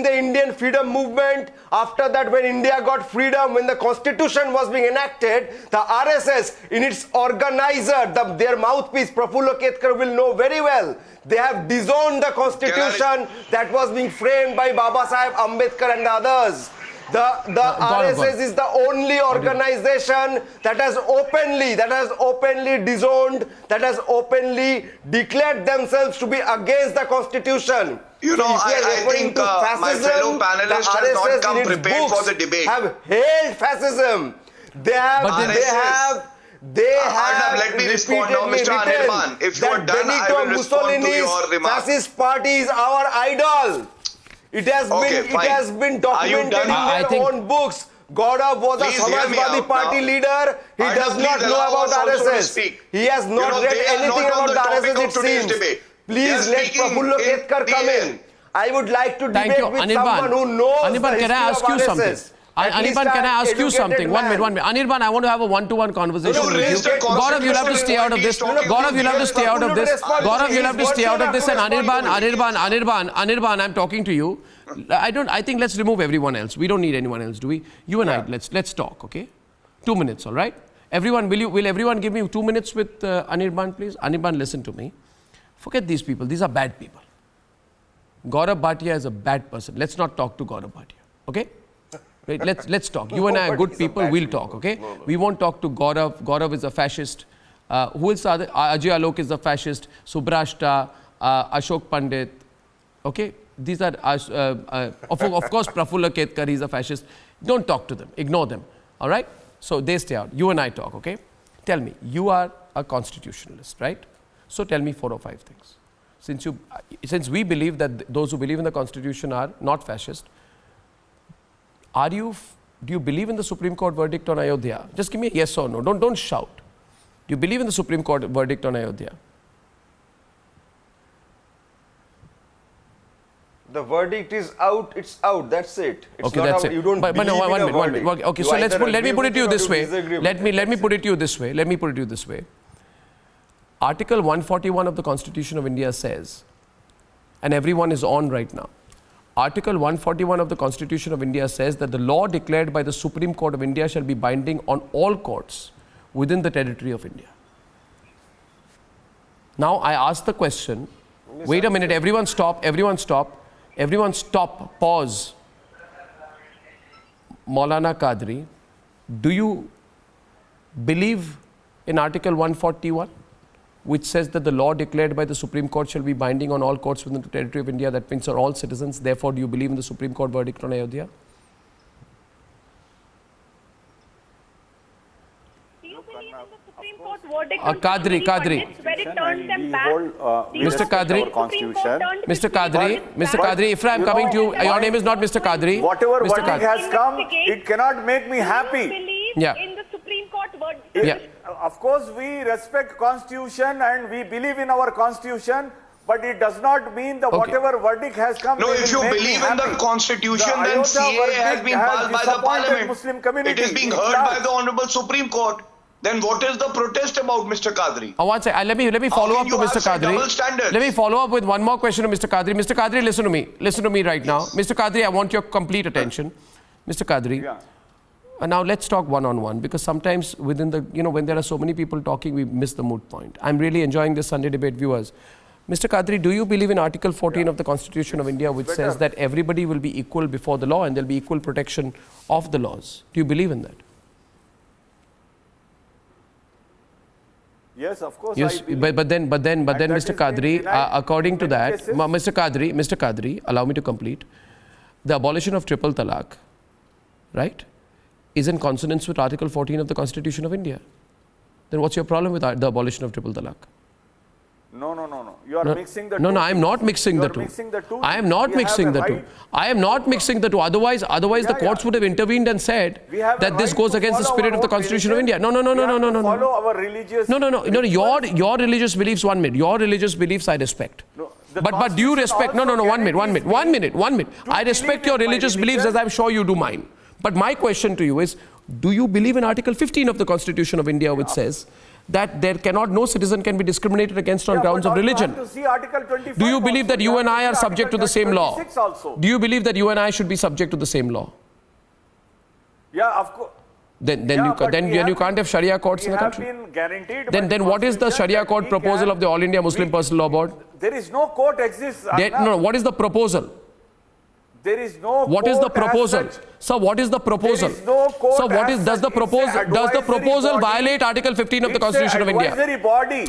the Indian freedom movement. After that, when India got freedom, when the constitution was being enacted, the RSS in its organizer, their mouthpiece Prafulla Ketkar will know very well. They have disowned the constitution that was being framed by Baba Saheb Ambedkar and the others. The RSS is the only organization that has openly disowned, that has openly declared themselves to be against the constitution. You know, So if we are I referring think to my fascism, fellow panelists the has not RSS come in its prepared for books the debate. have hailed fascism. They have Arnab, let me respond now, Mr. repeatedly Anirban. If you that are done, I Benito will respond to Mussolini's your remarks. fascist party is our idol. It has been documented in their own books. Gaurav was a Samajwadi Party leader. He does not know about RSS. He has not read anything about the RSS, it seems. Please let Prafulla Ketkar come in. I would like to debate with someone who knows the Anirban, can I ask you history of something? RSS. Anirban, can I ask you something? 1 minute. Anirban, I want to have a one-to-one conversation with you. Gaurav, you'll have to stay out of this. Gaurav, you'll have to stay out of this. Gaurav, you'll have to stay out of this. And Anirban, I'm talking to you. I think let's remove everyone else. We don't need anyone else, do we? You and I, let's talk, okay? 2 minutes, all right? Everyone, will everyone give me 2 minutes with Anirban, please? Anirban, listen to me. Forget these people. These are bad people. Gaurav Bhatia is a bad person. Let's not talk to Gaurav Bhatia, okay? Right, let's talk. You and I are good people. We'll talk, okay? We won't talk to Gaurav. Gaurav is a fascist. Who is the other? Ajay Alok is a fascist. Subrashta, Ashok Pandit, okay? These are, of course, Prafulla Ketkar, he's a fascist. Don't talk to them. Ignore them, all right? So they stay out. You and I talk, okay? Tell me, you are a constitutionalist, right? So tell me 4 or 5 things. Since we believe that those who believe in the constitution are not fascist, do you believe in the Supreme Court verdict on Ayodhya? Just give me a yes or no. Don't shout. Do you believe in the Supreme Court verdict on Ayodhya? The verdict is out, it's out, that's it. It's okay, not that's out, it. You don't but no, believe in a verdict. Okay, so let me put it to you this way. Let me put it to you this way. Let me put it to you this way. Article 141 of the Constitution of India says, and everyone is on right now, Article 141 of the Constitution of India says that the law declared by the Supreme Court of India shall be binding on all courts within the territory of India. Now I ask the question, wait a minute, everyone stop, pause. Maulana Qadri, do you believe in Article 141, which says that the law declared by the Supreme Court shall be binding on all courts within the territory of India, that means are all citizens, therefore do you believe in the Supreme Court verdict on Ayodhya? Do you believe in the Supreme Court verdict on Qadri. where it turned them back? Mr. Qadri, Mr. Qadri, if I'm coming to you, your name is not Mr. Qadri. Whatever Mr. verdict has come, it cannot make me Do you happy. believe Yeah. in the Supreme Court verdict? Yeah. Of course, we respect Constitution and we believe in our Constitution, but it does not mean that whatever verdict has come. No, will if you make me believe in the happy. Constitution, The then Ayodhya CAA has verdict been has passed by the disappointed Parliament. Muslim community. It is being It heard does. by the Honorable Supreme Court. Then what is the protest about, Mr. Qadri? One second. Let me follow up to Mr. Qadri. Let me follow up with one more question to Mr. Qadri. Mr. Qadri, listen to me. Listen to me right now. Mr. Qadri, I want your complete attention. Mr. Qadri. Yeah. Now let's talk one-on-one, because sometimes within the, when there are so many people talking, we miss the moot point. I'm really enjoying this Sunday debate, viewers. Mr. Qadri, do you believe in Article 14 of the Constitution of India, which says that everybody will be equal before the law and there'll be equal protection of the laws? Do you believe in that? Yes, of course. Yes, I believe. but then, Mr. Qadri, according to that, cases. Mr. Qadri, allow me to complete. The abolition of triple talaq, right, is in consonance with Article 14 of the Constitution of India. Then what's your problem with the abolition of triple talaq? No. You are mixing the two. No, I am not mixing the two. Mixing the two. I am not mixing the two. I am not mixing the two. Otherwise the courts would have intervened and said that this goes against the spirit of the Constitution of India. No. Follow our religious. No. Your religious beliefs, 1 minute. Your religious beliefs I respect. But do you respect? No. 1 minute. I respect your religious beliefs as I'm sure you do mine. But my question to you is, do you believe in Article 15 of the Constitution of India, which says that no citizen can be discriminated against on grounds of religion? Do you believe that you and I are subject to the same law? Do you believe that you and I should be subject to the same law? Yeah, of course. Then you can't have Sharia courts in the country. Then what is the Sharia court proposal of the All India Muslim Personal Law Board? There is no court exists. No, what is the proposal? There is no. What is the proposal? Sir, what is the proposal? There is no court. So what is does the proposal violate Article 15 of the Constitution of India? Advisory body.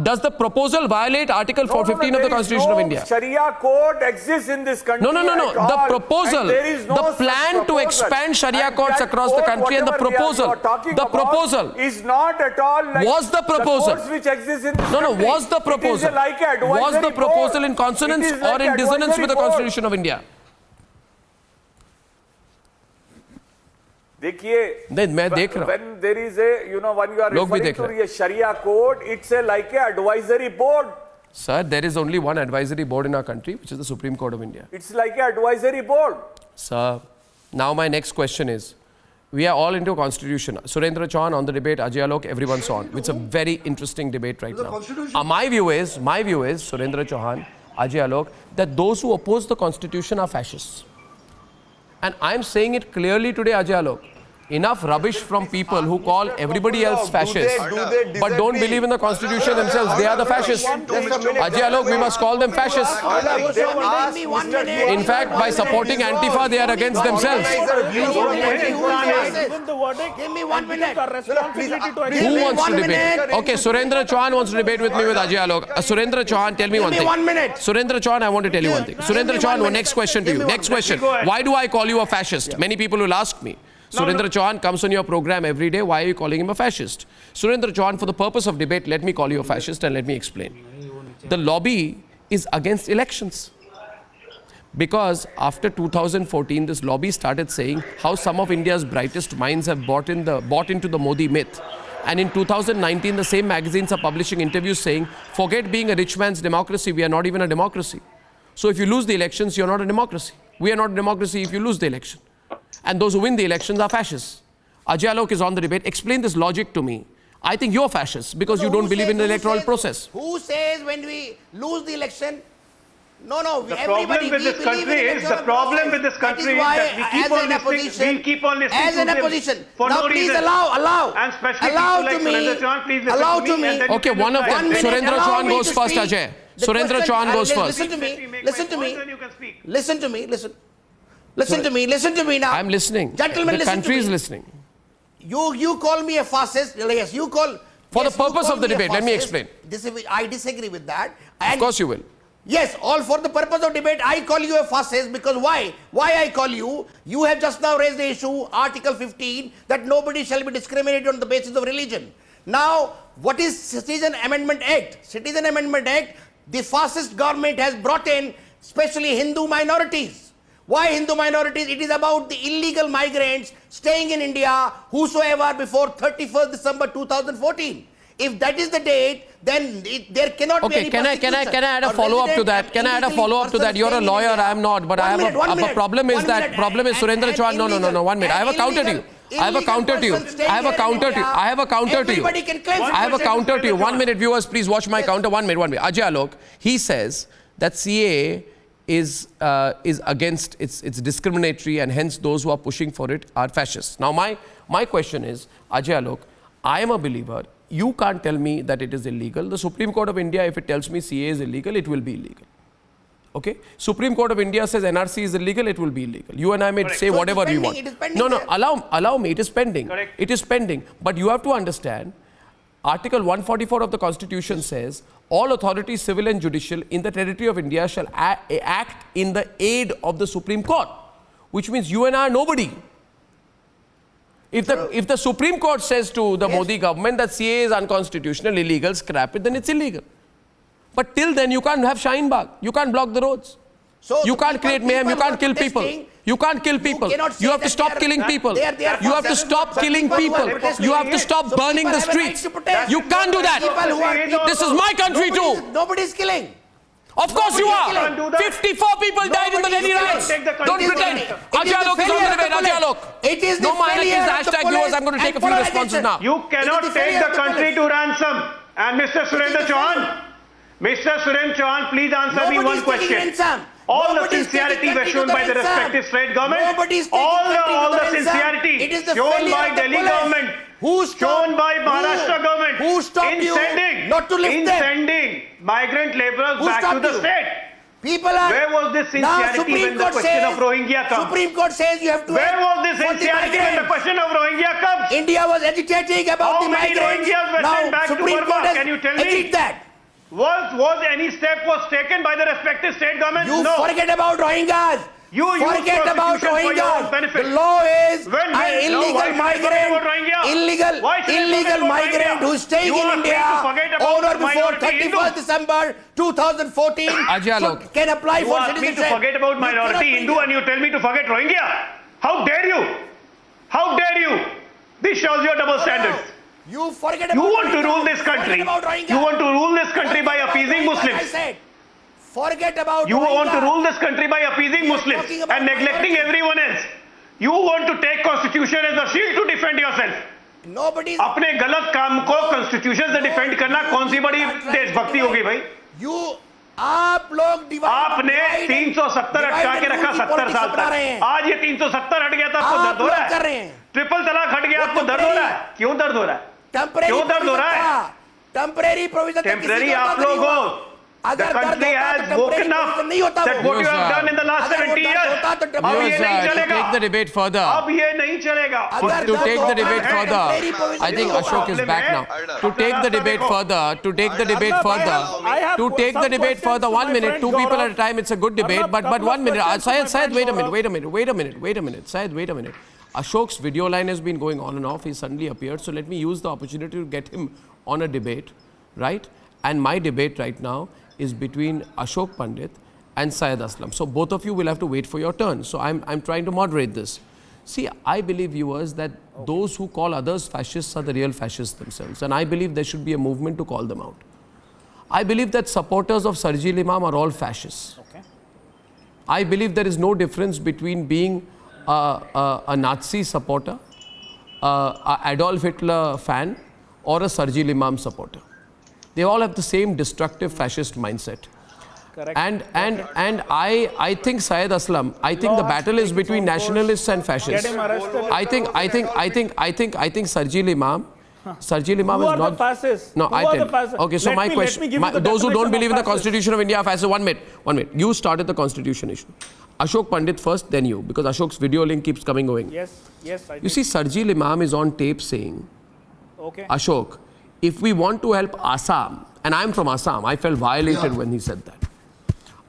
Does the proposal violate Article 15 of the Constitution of India? Sharia court exists in this country. No. The proposal, the plan to expand Sharia courts across the country, and the proposal is not at all like was the proposal. The which exists in this No, was the proposal? Was the proposal in consonance or in dissonance with the Constitution of India? देखिए, मैं देख रहा हूं. when there is a, when you are referring to a Sharia code, it's like a advisory board. Sir, there is only one advisory board in our country, which is the Supreme Court of India. It's like an advisory board. Sir, now my next question is, we are all into Constitution. Surendra Chauhan on the debate, Ajay Alok, everyone's on. It's a very interesting debate right now. My view is, Surendra Chauhan, Ajay Alok, that those who oppose the Constitution are fascists. And I'm saying it clearly today, Ajay Alok. Enough rubbish from people who call everybody else fascists, but don't believe in the Constitution themselves. They are the fascists. Ajay Alok, we must call them fascists. In fact, by supporting Antifa, they are against themselves. Give me 1 minute. Who wants to debate? Okay, Surendra Chauhan wants to debate with me with Ajay Alok. Surendra Chauhan, tell me one thing. 1 minute. Surendra Chauhan, I want to tell you one thing. Surendra Chauhan, next question to you. Next question. Why do I call you a fascist? Many people will ask me. Surendra Chauhan comes on your program every day. Why are you calling him a fascist? Surendra Chauhan, for the purpose of debate, let me call you a fascist and let me explain. The lobby is against elections. Because after 2014, this lobby started saying how some of India's brightest minds have bought into the Modi myth. And in 2019, the same magazines are publishing interviews saying, forget being a rich man's democracy, we are not even a democracy. So if you lose the elections, you're not a democracy. We are not a democracy if you lose the election. And those who win the elections are fascists. Ajay Alok is on the debate. Explain this logic to me. I think you're fascist because you don't believe in the electoral process. Who says when we lose the election? No. The problem with this country is that we keep on listening as an opposition. For now no please reason. allow And especially allow people to like me. Surendra Chauhan, please listen Allow to me. And then Okay, one of them. 1 minute, Surendra allow Chauhan me goes to first, speak. Ajay. The Surendra question- Chauhan goes first. Listen to me. Listen to me. Then you can speak. Listen to me. Listen to me now. I'm listening. Gentlemen, the listen country to is me. listening. You call me a fascist. Yes, you call. For the yes, you purpose call of the me a debate, let me fascist. explain. I disagree with that. Of And course you will. yes, all for the purpose of debate, I call you a fascist because why? Why I call you? You have just now raised the issue, Article 15, that nobody shall be discriminated on the basis of religion. Now, what is Citizen Amendment Act? Citizen Amendment Act, the fascist government has brought in especially Hindu minorities. Why Hindu minorities? It is about the illegal migrants staying in India, whosoever before 31st December 2014. If that is the date, then there cannot be any Can I add a follow-up to that? Can I add a follow-up to that? You're a lawyer, I am not, but I have a problem is Surendra Chauhan, no, 1 minute. I have a counter to you. I have a counter to you. 1 minute, viewers, please watch my counter. 1 minute. Ajay Alok, he says that CAA is against, it's discriminatory, and hence those who are pushing for it are fascists. Now my question is, Ajay Alok, I am a believer. You can't tell me that it is illegal. The Supreme Court of India, if it tells me CAA is illegal, it will be illegal. Okay? Supreme Court of India says NRC is illegal, it will be illegal. You and I may say So whatever we want. it is pending No, there. allow me. It is pending. Correct. It is pending. But you have to understand, Article 144 of the Constitution says, all authorities, civil and judicial, in the territory of India shall act in the aid of the Supreme Court, which means you and I are nobody. If the Supreme Court says to the Modi government that CAA is unconstitutional, illegal, scrap it, then it's illegal. But till then, you can't have Shaheen Bagh. You can't block the roads. So You the can't create mayhem. You people can't kill who are people. protesting, You can't kill people. cannot say You have to that stop they are- killing people. they are You have to for stop seven- killing people who are people. protesting. You have to stop So burning people the have a right streets. to protest. You can't do that. People who are- This is my country too. Nobody is killing. Of course you Nobody are. can't do that. 54 people died in the Nobody Delhi can riots. take the country. Don't It is pretend. the- it is Ajay the Alok is on failure the of the debate. Ajay police. Alok. It is the No minor failure is the of the hashtag police viewers. I'm going to take a and few responses polarization. now. You cannot It is the take failure the of the country police. to ransom. And Mr. Surendra Chauhan, Mr. Surendra Chauhan, please answer me Nobody one is taking question. ransom. All the Nobody is taking sincerity country was to shown the by the ransom. respective state government. Nobody is taking All country to the the ransom. sincerity It is the shown failure by of the Delhi police. government, Who stopped- shown by Maharashtra who- government, who stopped in you sending, not to lift in them? sending migrant laborers Who back to stopped the you? state. People are. Where was this Now sincerity Supreme when the Court question says, of Rohingya comes? Supreme Court says you have to. Where act was this for the sincerity when the migrants. question of Rohingya comes? India was agitating about How the many migrants. Rohingyas were Now sent back to Supreme Burma? Court has Can you tell me? agreed that. Was any step was taken by the respective state governments? You No. forget about Rohingyas. You use forget about prostitution for your own Rohingyas. benefit. The law is When- an no, illegal why should I forget migrant, about Rohingya? illegal, Why should I forget illegal about migrant Rohingya? who is staying You in are free India to forget about on or the before minority 31st Hindus. December 2014 Ajay Alok. can apply You for ask me citizenship. to forget about You minority cannot Hindu bring and you tell me to forget Rohingya? How dare you? How dare you? This shows your double standards. You forget You about want to Rohingya. rule this country. Forget about Rohingya. You want to rule this country by Forget about appeasing Rohingya, I Muslims. said. Forget about You want to Rohingya. rule this country by appeasing We are Muslims talking about and neglecting minority. everyone else. You want to take constitution as a shield to defend yourself. Nobody is. अपने गलत काम को constitution से defend करना कौन सी बड़ी देशभक्ति होगी भाई? You आप लोग divide- आपने divide and- 370 divide अटका and के रखा rule की 70 politics साल अपना रहे तक. हैं। आज ये 370 हट गया तो आपको आप दर्द हो लोग रहा कर रहे है. हैं। ट्रिपल तलाक हट गया, वो आपको दर्द हो रहा है. temporary- क्यों दर्द हो रहा है? टेम्परेरी क्यों दर्द हो रहा है? टेम्परेरी प्रोविजन टेम्परेरी आप लोग हो. The country has woken up नहीं होता that what you have done in the last 70 years. अब ये Viewers, नहीं to चलेगा. take the debate further. अब ये नहीं चलेगा. To take the debate further, I think This Ashok is problem back है. now. To take the debate further, to take the debate Arnab, further, I have to take the some debate questions further, to 1 my minute, friend 2 people Gaurav. at a time, it's a good debate, Arnab, but couple 1 of minute, questions to my Syed, friend wait a Gaurav. minute, Syed, wait a minute. Ashok's video line has been going on and off, he suddenly appeared, so let me use the opportunity to get him on a debate, right? And my debate right now is between Ashok Pandit and Syed Aslam. So both of you will have to wait for your turn. So I'm trying to moderate this. See, I believe, viewers, that those who call others fascists are the real fascists themselves. And I believe there should be a movement to call them out. I believe that supporters of Sarjil Imam are all fascists. Okay. I believe there is no difference between being a Nazi supporter, a Adolf Hitler fan, or a Sarjil Imam supporter. They all have the same destructive fascist mindset. Correct. And I think Syed Aslam, I think the battle is between nationalists and fascists. Get him arrested. I think Sarjil Imam Who is are not. the fascists? No, Who I are tell. the fascists? Okay, so Let my me question, give you the those who don't definition believe in of the Constitution of India are fascists. 1 minute. You started the Constitution issue. Ashok Pandit first, then you, because Ashok's video link keeps going. Yes, I You did. see, Sarjil Imam is on tape saying, Okay. Ashok, if we want to help Assam, and I'm from Assam, I felt violated when he said that.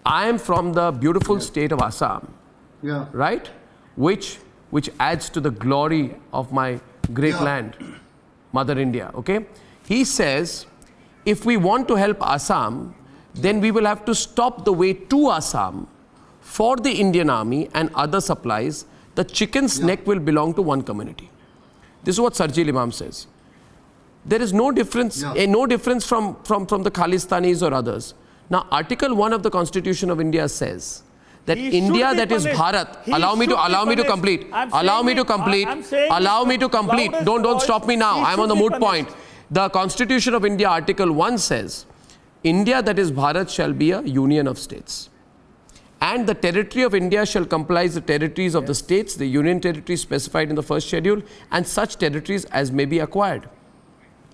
I am from the beautiful state of Assam, right? Which adds to the glory of my great land, Mother India, okay? He says, if we want to help Assam, then we will have to stop the way to Assam for the Indian army and other supplies. The chicken's neck will belong to one community. This is what Sarjil Imam says. There is no difference, no difference from the Khalistanis or others. Now, Article 1 of the Constitution of India says that He India, should be that is punished. Bharat, He allow me to should be complete. punished. Allow me to complete. I'm saying Allow it me to with complete. loudest Don't voice. stop me now. He I'm on the should be moot point. punished. The Constitution of India, Article 1 says, India, that is Bharat, shall be a union of states. And the territory of India shall comprise the territories of the states, the union territories specified in the first schedule, and such territories as may be acquired.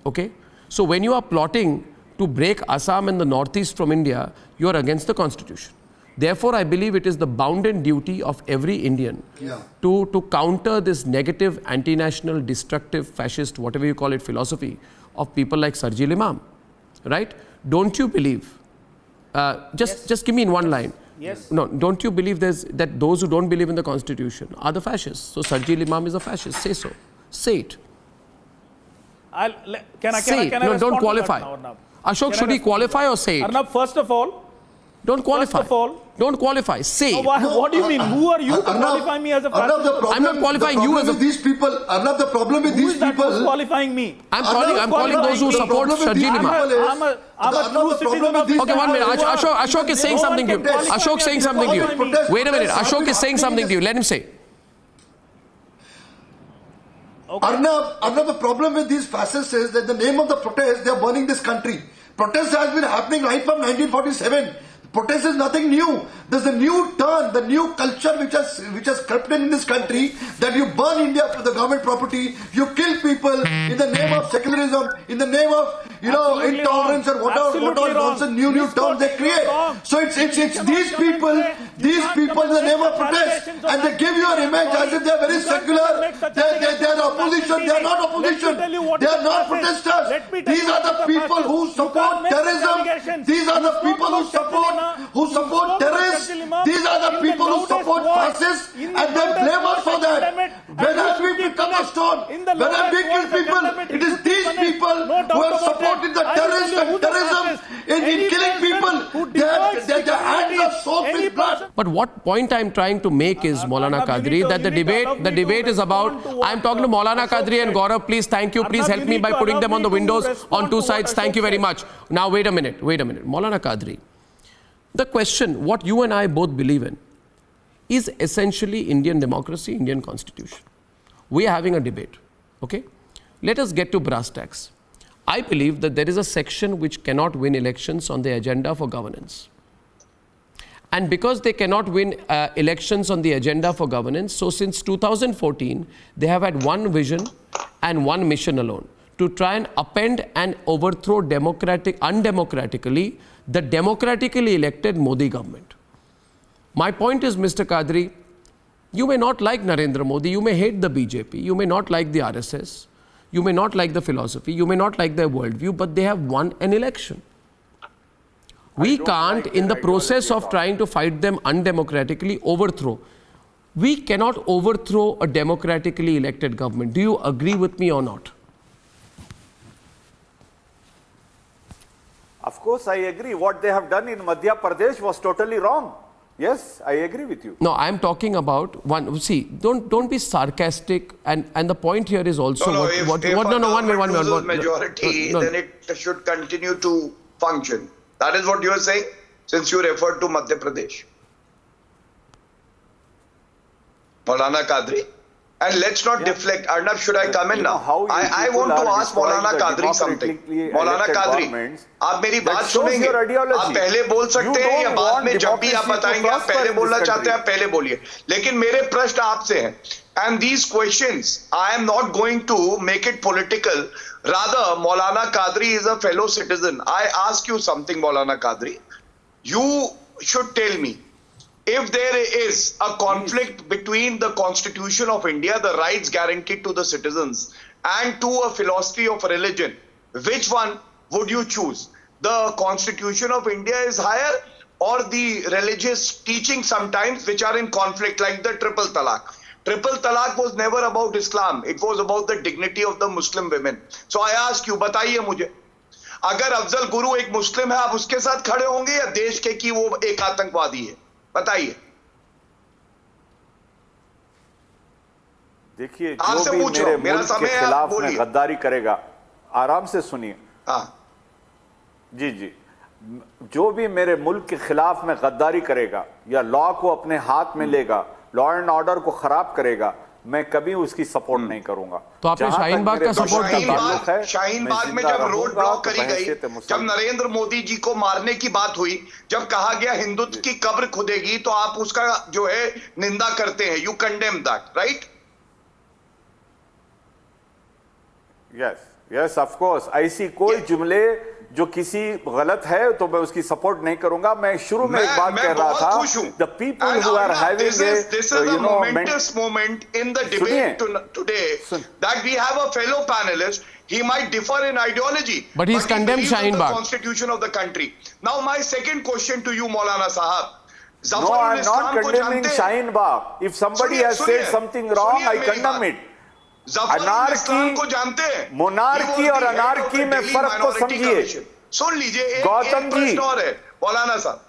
Okay? So when you are plotting to break Assam and the northeast from India, you are against the Constitution. Therefore, I believe it is the bounden duty of every Indian to counter this negative, anti-national, destructive, fascist, whatever you call it, philosophy of people like Sarjil Imam. Right? Don't you believe? Just give me in one line. Yes. No, don't you believe that those who don't believe in the Constitution are the fascists? So Sarjil Imam is a fascist. Say so. Say it. Can I Say it. respond No, to don't that qualify. now, Arnab? Ashok, should he qualify or say it? Arnab, first of all, Don't qualify. First of all, don't qualify. Say. No, what do you mean? Who are you to qualify me as a fascist? I'm not qualifying you as a... these people. Arnab, the problem with these people... Who is qualifying me? I'm calling those who support Sharjeel Imam. I'm a true citizen of this Okay, 1 minute. Ashok is saying something to you. Ashok saying something to you. Wait a minute. Ashok is saying something to you. Let him say. Okay. Arnab, the problem with these fascists is that the name of the protest, they are burning this country. Protest has been happening right from 1947. Protest is nothing new. There's a new turn, the new culture which has crept in this country, that you burn India for the government property, you kill people in the name of secularism, in the name of intolerance or whatever nonsense, new terms they create. So it's these people in the name of protest, and they give you an image as if they are very secular. They are opposition. They are not opposition. They are not protesters. These are the people who support terrorism. These are the people who support terrorists. These are the people who support fascists, and they blame us for that. When have we become a stone? When have we killed people? It is these people who have supported the terrorists and terrorism in killing people. Their hands are soaked with blood. But what point I'm trying to make is, Maulana Qadri, that the debate is about... I'm talking to Maulana Qadri and Gaurav. Please, thank you. Please help me by putting them on the windows on two sides. Thank you very much. Now, wait a minute. Maulana Qadri. The question, what you and I both believe in, is essentially Indian democracy, Indian constitution. We are having a debate, okay? Let us get to brass tacks. I believe that there is a section which cannot win elections on the agenda for governance. And because they cannot win elections on the agenda for governance, so since 2014, they have had one vision and one mission alone, to try and upend and overthrow undemocratically the democratically elected Modi government. My point is, Mr. Qadri, you may not like Narendra Modi, you may hate the BJP, you may not like the RSS, you may not like the philosophy, you may not like their worldview, but they have won an election. We can't, in the process of trying to fight them undemocratically, overthrow. We cannot overthrow a democratically elected government. Do you agree with me or not? Of course, I agree. What they have done in Madhya Pradesh was totally wrong. Yes, I agree with you. No, I'm talking about one. See, don't be sarcastic. And the point here is also if majority, then it should continue to function. That is what you are saying, since you referred to Madhya Pradesh. Maulana Qadri. And let's not deflect. Arnab, should I come in now? I want to ask Maulana Qadri something. Maulana Qadri, आप मेरी बात सुनेंगे? आप पहले बोल सकते हैं या बाद में, जब भी आप बताएंगे, आप पहले बोलना चाहते हैं, आप पहले बोलिए. लेकिन मेरे प्रश्न आपसे हैं. And these questions, I am not going to make it political. Rather, Maulana Qadri is a fellow citizen. I ask you something, Maulana Qadri. You should tell me, if there is a conflict between the Constitution of India, the rights guaranteed to the citizens, and to a philosophy of religion, which one would you choose? The Constitution of India is higher, or the religious teachings sometimes which are in conflict, like the triple talaq? Triple talaq was never about Islam. It was about the dignity of the Muslim women. So I ask you, बताइए मुझे, अगर अफजल गुरु एक मुस्लिम है, आप उसके साथ खड़े होंगे या देश के कि वो एक आतंकवादी है? बताइए. देखिए, जो भी मेरे मुल्क के खिलाफ में गद्दारी करेगा, आराम से सुनिए. जी, जो भी मेरे मुल्क के खिलाफ में गद्दारी करेगा या लॉ को अपने हाथ में लेगा, लॉ एंड ऑर्डर को खराब करेगा, मैं कभी उसकी सपोर्ट नहीं करूंगा. तो आपने शाहीन बाग का सपोर्ट किया? शाहीन बाग में जब रोड ब्लॉक करी गई, जब नरेंद्र मोदी जी को मारने की बात हुई, जब कहा गया हिंदुत्व की कब्र खुदेगी, तो आप उसका जो है निंदा करते हैं. You condemn that, right? Yes, of course. ऐसी कोई जुमले जो किसी गलत है तो मैं उसकी सपोर्ट नहीं करूंगा. मैं शुरू में एक बात कह रहा था, the people who are having this is a momentous moment in the debate today, that we have a fellow panelist. He might differ in ideology, but he's condemned Shaheen Bagh. The constitution of the country. Now my second question to you, Maulana Sahab. No, I'm not condemning Shaheen Bagh. If somebody has said something wrong, I condemn it. Anarchy, monarchy और anarchy में फर्क को समझिए. सुन लीजिए, एक गौतम प्रश्न और है मौलाना साहब,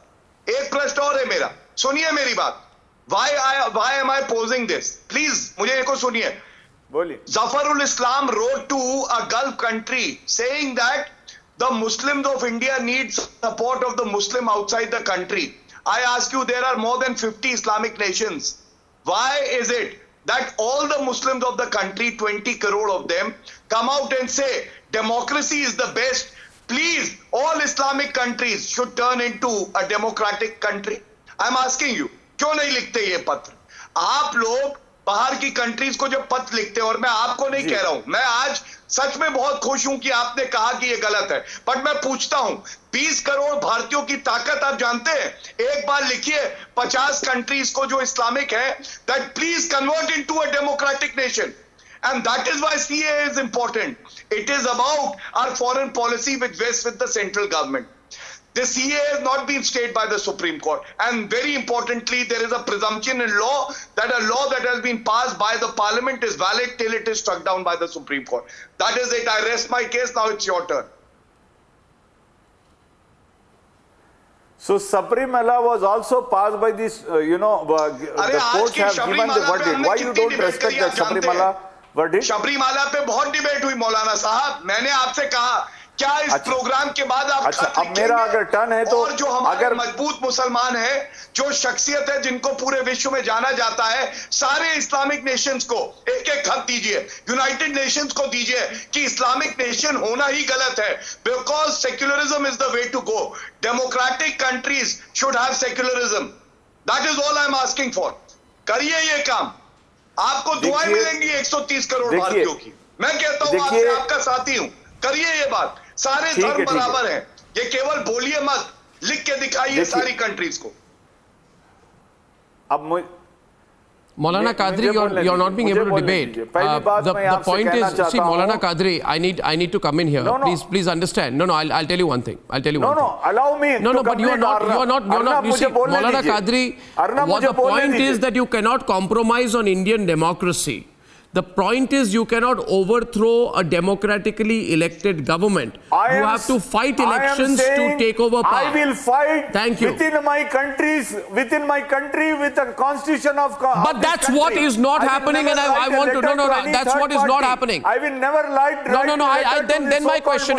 एक प्रश्न और है मेरा, सुनिए मेरी बात. Why am I posing this? Please, मुझे को सुनिए. बोलिए. Zafarul Islam wrote to a Gulf country saying that the Muslims of India need support of the Muslim outside the country. I ask you, there are more than 50 Islamic nations. Why is it that all the Muslims of the country, 20 crore of them, come out and say democracy is the best? Please, all Islamic countries should turn into a democratic country. I'm asking you, क्यों नहीं लिखते ये पत्र? आप लोग बाहर की countries को जब पत्र लिखते हैं, और मैं आपको नहीं कह रहा हूं, मैं आज सच में बहुत खुश हूं कि आपने कहा कि ये गलत है, बट मैं पूछता हूं, 20 करोड़ भारतीयों की ताकत आप जानते हैं? एक बार लिखिए 50 कंट्रीज को जो इस्लामिक है, that please convert into a democratic nation. And that is why CAA is important. It is about our foreign policy which rests with the central government. The CAA has not been stayed by the Supreme Court. And very importantly, there is a presumption in law that a law that has been passed by the parliament is valid till it is struck down by the Supreme Court. That is it. I rest my case. Now it's your turn. So Supreme law was also passed by this, the courts have given the verdict. Why you don't respect that Supreme law verdict? Sabarimala पे बहुत debate हुई मौलाना साहब. मैंने आपसे कहा, क्या इस programme के बाद आप अब मेरा अगर टर्न है तो, और जो हमारे मजबूत मुसलमान है, जो शख्सियत है, जिनको पूरे विश्व में जाना जाता है, सारे इस्लामिक नेशंस को एक एक खत दीजिए, यूनाइटेड नेशंस को दीजिए कि इस्लामिक नेशन होना ही गलत है, because secularism is the way to go. Democratic countries should have secularism. That is all I am asking for. करिए ये काम, आपको दुआएं मिलेंगी 130 करोड़ भारतीयों की. मैं कहता हूं, आपसे आपका साथी हूं, करिए ये बात. सारे धर्म बराबर हैं. ये केवल बोलिए मत, लिख के दिखाइए सारी कंट्रीज को. अब Maulana Qadri, you're not being able to debate. The point is, see, Maulana Qadri, I need to come in here. Please understand. No, I'll tell you one thing. Allow me. No, but you are not. You see, Maulana Qadri, what the point is that you cannot compromise on Indian democracy. The point is you cannot overthrow a democratically elected government. You have to fight elections to take over power. I will fight within my country with the constitution of But that's what is not happening, and I want to... No, that's what is not happening. I will never write then my question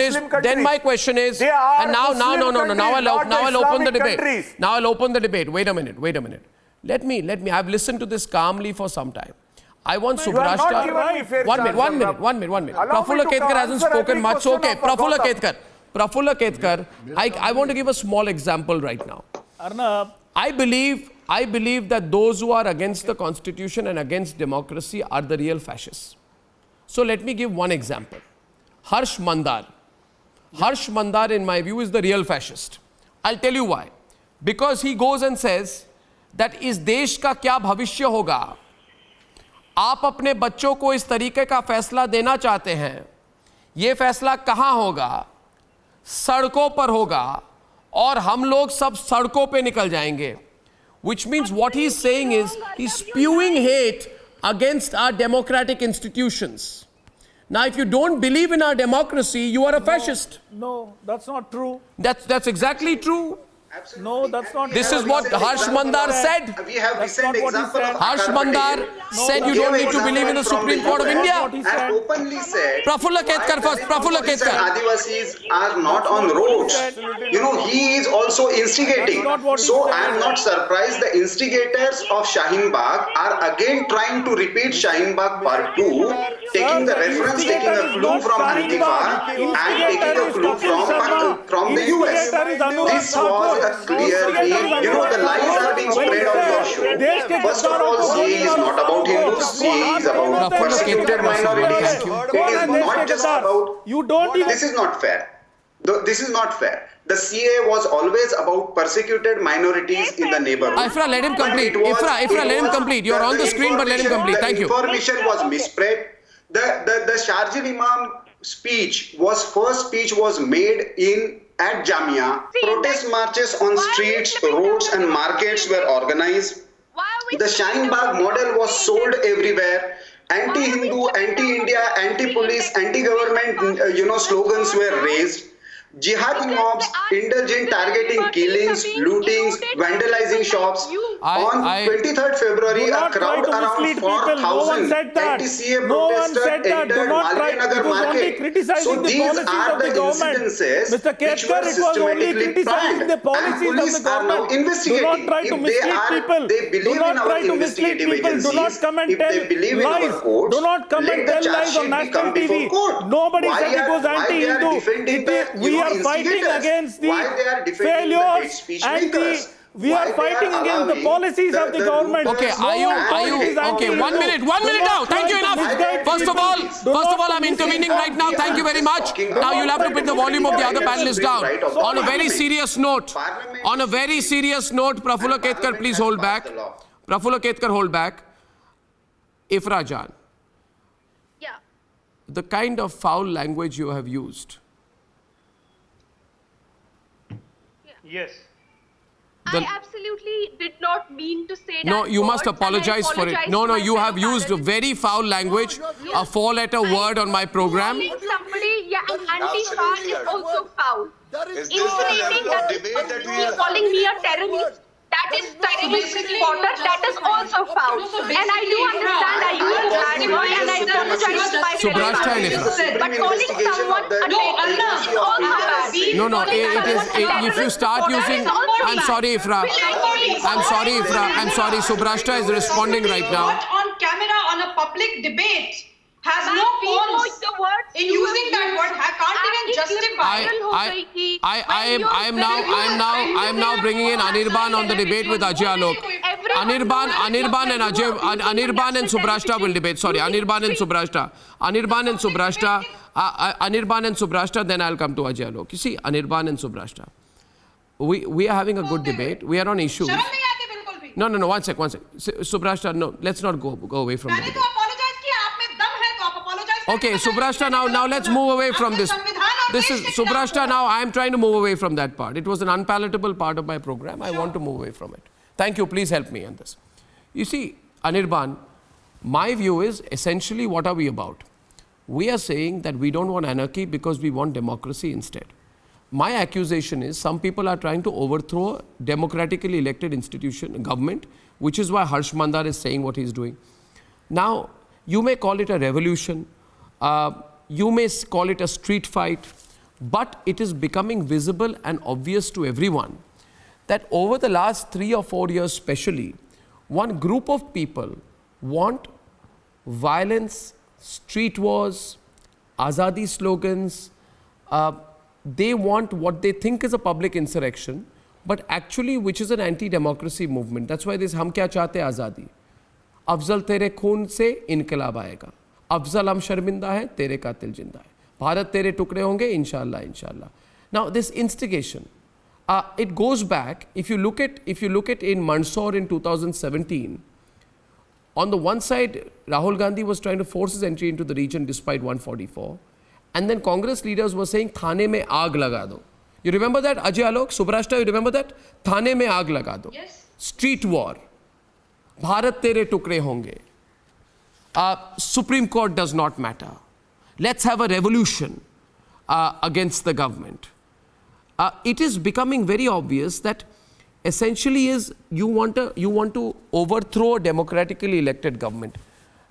is, and now I'll open the debate. Now I'll open the debate. Wait a minute. Let me, I've listened to this calmly for some time. I want Subrashta. One minute. Prafulla Ketkar hasn't spoken much. Okay, Prafulla Ketkar. I want to give a small example right now. Arnab, I believe that those who are against the constitution and against democracy are the real fascists. So let me give one example. Harsh Mandar. Harsh Mandar, in my view, is the real fascist. I'll tell you why. Because he goes and says that इस देश का क्या भविष्य होगा? आप अपने बच्चों को इस तरीके का फैसला देना चाहते हैं, ये फैसला कहां होगा? सड़कों पर होगा, और हम लोग सब सड़कों पे निकल जाएंगे. Which means what he's saying is he's spewing hate against our democratic institutions. Now, if you don't believe in our democracy, you are a fascist. No, that's not true. That's exactly true. Absolutely. No, that's not. This is what Harsh Mandar said. We have recent example of Harsh Mandar said you don't need to believe in the Supreme Court of India. And openly said. Prafulla Ketkar first. Prafulla Ketkar. Adivasis are not on roads. He is also instigating. So I am not surprised the instigators of Shaheen Bagh are again trying to repeat Shaheen Bagh Part 2, taking the reference, taking a clue from Antifa and taking a clue from the US. This was clearly, the lies are being spread on your show. First of all, CAA is not about Hindus, CAA is about persecuted minorities. It is not just about... This is not fair. This is not fair. The CAA was always about persecuted minorities in the neighborhood. Let him complete. Ifra, let him complete. You're on the screen, but let him complete. Thank you. The information was misspread. The Sharjeel Imam first speech was made at Jamia. Protest marches on streets, roads and markets were organized. The Shaheen Bagh model was sold everywhere. Anti-Hindu, anti-India, anti-police, anti-government, slogans were raised. jihadi mobs indulge in targeting killings, lootings, vandalizing shops. On 23rd February, a crowd around 4,000 anti-CA protesters entered Malvinagar market. So these are the incidences which were systematically planned, and police are now investigating. If they believe in our investigative agencies, if they believe in our courts, let the charge sheet be come before court. Nobody Why said it was they are anti-Hindu. defending the We are fighting instigators? against the Why they are defending the hate failures speech and makers? we are fighting against the policies of the government. Okay, are you, okay, 1 minute now, thank you enough. First of all, I'm intervening right now, thank you very much. Now you'll have to put the volume of the other panelists down. On a very serious note, Prafulla Ketkar, please hold back. Prafulla Ketkar, hold back. Ifra Jan. Yeah. The kind of foul language you have used. Yes. I absolutely did not mean to say that. No, you must words, and I apologize for it. apologize No, to my you have fellow used parents. very foul language, a four-letter word on my program. Calling somebody an anti-Shah is also foul. Is this the level of debate that we are Calling me a terrorist, that is terrorist supporter, that is also foul. And I do understand I use bad word and I apologize to my fellow Subrashta and parents. Ifra. But calling someone a terrorist is also bad. No, it is, if you start using, I'm sorry, Ifra. I'm sorry, Subrashta is responding right now. On camera on a public debate has no forms in using that word. Can't even justify. I am now bringing in Anirban on the debate with Ajay Alok. Anirban and Subrashta will debate. Sorry, Anirban and Subrashta, then I'll come to Ajay Alok. You see, Anirban and Subrashta. We are having a good debate. We are on issues. No, 1 sec. Subrashta, no, let's not go away from the debate. Okay, Subrashta, now let's move away from this. This is Subrashta. Now I am trying to move away from that part. It was an unpalatable part of my program. I want to move away from it. Thank you. Please help me on this. You see, Anirban, my view is essentially what are we about? We are saying that we don't want anarchy because we want democracy instead. My accusation is some people are trying to overthrow a democratically elected institution, government, which is why Harsh Mandar is saying what he's doing. Now, you may call it a revolution. You may call it a street fight, but it is becoming visible and obvious to everyone that over the last 3 or 4 years especially, one group of people want violence, street wars, Azadi slogans. They want what they think is a public insurrection, but actually which is an anti-democracy movement. That's why this Hum Kya Chahte Azadi. Afzal tere khoon se inqilab aayega. Afzal hum sharminda hai, tere qatil jinda hai. Bharat tere tukde honge, inshallah, inshallah. Now this instigation, it goes back. If you look at in Mandsaur in 2017, on the one side, Rahul Gandhi was trying to force his entry into the region despite 144. And then Congress leaders were saying, Thane mein aag laga do. You remember that, Ajay Alok, Subrashta, you remember that? Thane mein aag laga do. Yes. Street war. Bharat tere tukde honge. Supreme Court does not matter. Let's have a revolution against the government. It is becoming very obvious that essentially is you want to overthrow a democratically elected government.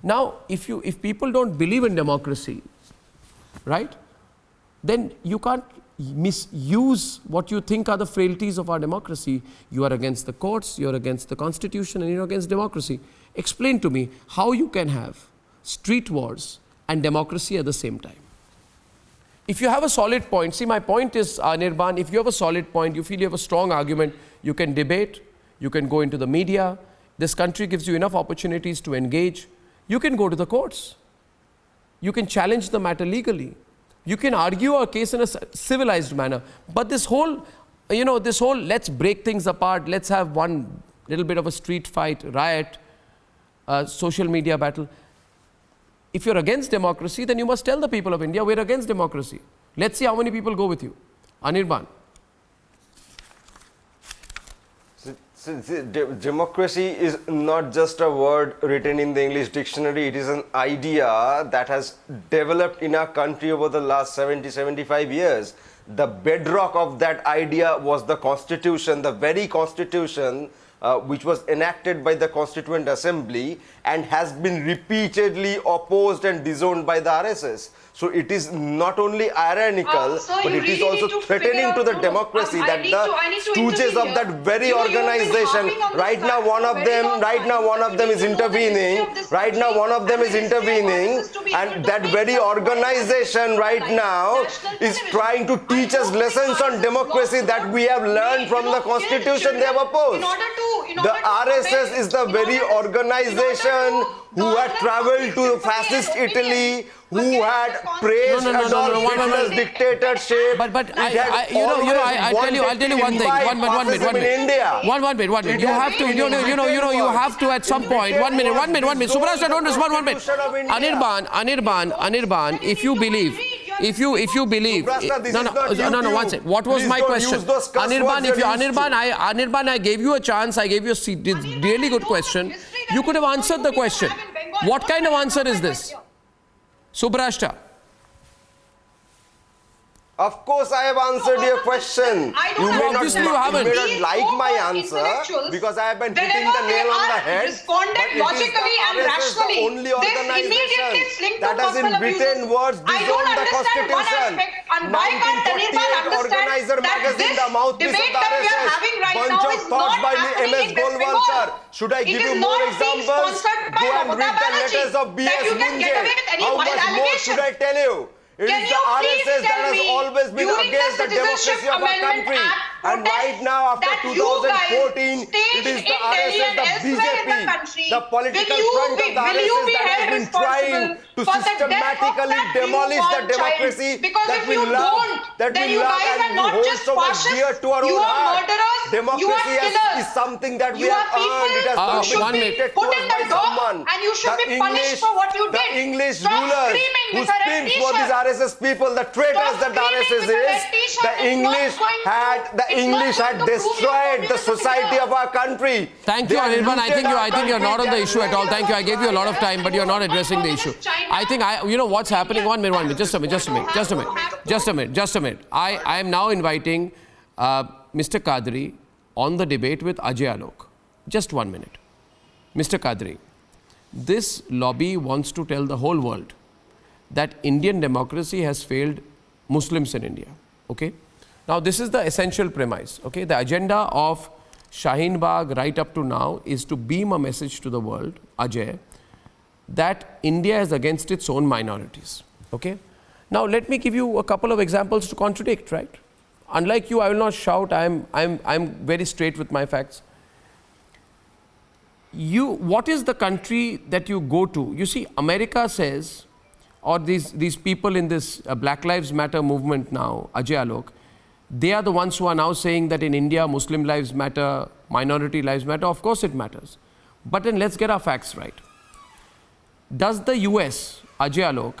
Now, if people don't believe in democracy, right, then you can't misuse what you think are the frailties of our democracy. You are against the courts, you're against the constitution, and you're against democracy. Explain to me how you can have street wars and democracy at the same time. If you have a solid point, see my point is, Anirban, if you have a solid point, you feel you have a strong argument, you can debate, you can go into the media, this country gives you enough opportunities to engage, you can go to the courts. You can challenge the matter legally. You can argue a case in a civilized manner. But this whole, let's break things apart, let's have one little bit of a street fight, riot, social media battle. If you're against democracy, then you must tell the people of India, we're against democracy. Let's see how many people go with you. Anirban. Democracy is not just a word written in the English dictionary. It is an idea that has developed in our country over the last 70-75 years. the bedrock of that idea was the Constitution, the very Constitution which was enacted by the Constituent Assembly and has been repeatedly opposed and disowned by the RSS. So it is not only ironical, Sir, but you it is really also need to threatening figure to the out- democracy I that need the to stooges intervene of that here. very You have been organization, harping on this right now fact for one a of very them, long right time. now one of them We is need to know the history intervening, of this right now country one of them and is the history of intervening, politics to be able and to that make very some organization right like now national is television. trying to teach us lessons on democracy that we have learned from the Constitution they have opposed. The RSS is the very organization who had traveled to fascist Italy, who had praised Adolf Hitler's dictatorship. But It had I'll tell you one thing. One minute. in India. One minute. You have to, you have to at some point. One minute. Subrasha, don't respond. 1 minute. Anirban, if you believe. Subrasha, this is not YouTube. No, one second. What was Please my don't question? use those cuss Anirban, words you're used to. Anirban, I gave you a chance. I gave you a really good question. You could have answered the question. What kind of answer is this? Subrashta. Of course, I have answered your question. You obviously you haven't. may not like my answer because I have been hitting the nail on the head. Responded but it is logically the and RSS, rationally. the only This immediately is organization linked to that has in personal written abuses. words I don't disowned the understand one Constitution. aspect, and why can't Anirban 1948 understand Organizer that magazine, this the mouthpiece of debate the that we are RSS. having right Bunch now of is thoughts not by happening MS in West Golwalkar. Bengal. Should I It give is you more not being examples? sponsored by Go and Mamata read the Banerjee, letters of that B.S. you can get away with Munjay. any How wild much more allegation. should I tell you? It Can is you the please RSS that tell has me, always been during the against the Citizenship democracy of our Amendment country. Act And right now, after that you guys 2014, it staged is the in Delhi RSS, and the elsewhere in the BJP, country, the political will front of the you RSS be that has held been trying to responsible for the death of systematically that demolish the newborn democracy child? Because that if we you love, don't, that then we you love guys and are we not hold just so much dear fascists, to our you own are heart. murderers, you are Democracy killers. is something that we You have are people earned. It has who not should been be dictated to put us in by the dock someone. and you should The be punished for what you the did. English Stop rulers screaming who with a red speaks for these t-shirt. RSS people, the traitors Stop that the screaming RSS with a red is, t-shirt. the It's English not going to- had it's not going to prove destroyed your the communism society here. of our country. Thank They you, have Anirban. I looted think our you're not on the country. issue at all. Thank you. I gave you a lot of time, but you're not addressing the issue. I think you know what's happening. 1 minute. Just a minute. I am now inviting Mr. Kadri on the debate with Ajay Alok. Just 1 minute. Mr. Kadri, this lobby wants to tell the whole world that Indian democracy has failed Muslims in India. Okay? Now, this is the essential premise. Okay? The agenda of Shaheen Bagh right up to now is to beam a message to the world, Ajay, that India is against its own minorities. Okay? Now, let me give you a couple of examples to contradict, right? Unlike you, I will not shout. I'm very straight with my facts. What is the country that you go to? You see, America says, or these people in this Black Lives Matter movement now, Ajay Alok, they are the ones who are now saying that in India, Muslim lives matter, minority lives matter. Of course it matters. But then let's get our facts right. Does the US, Ajay Alok,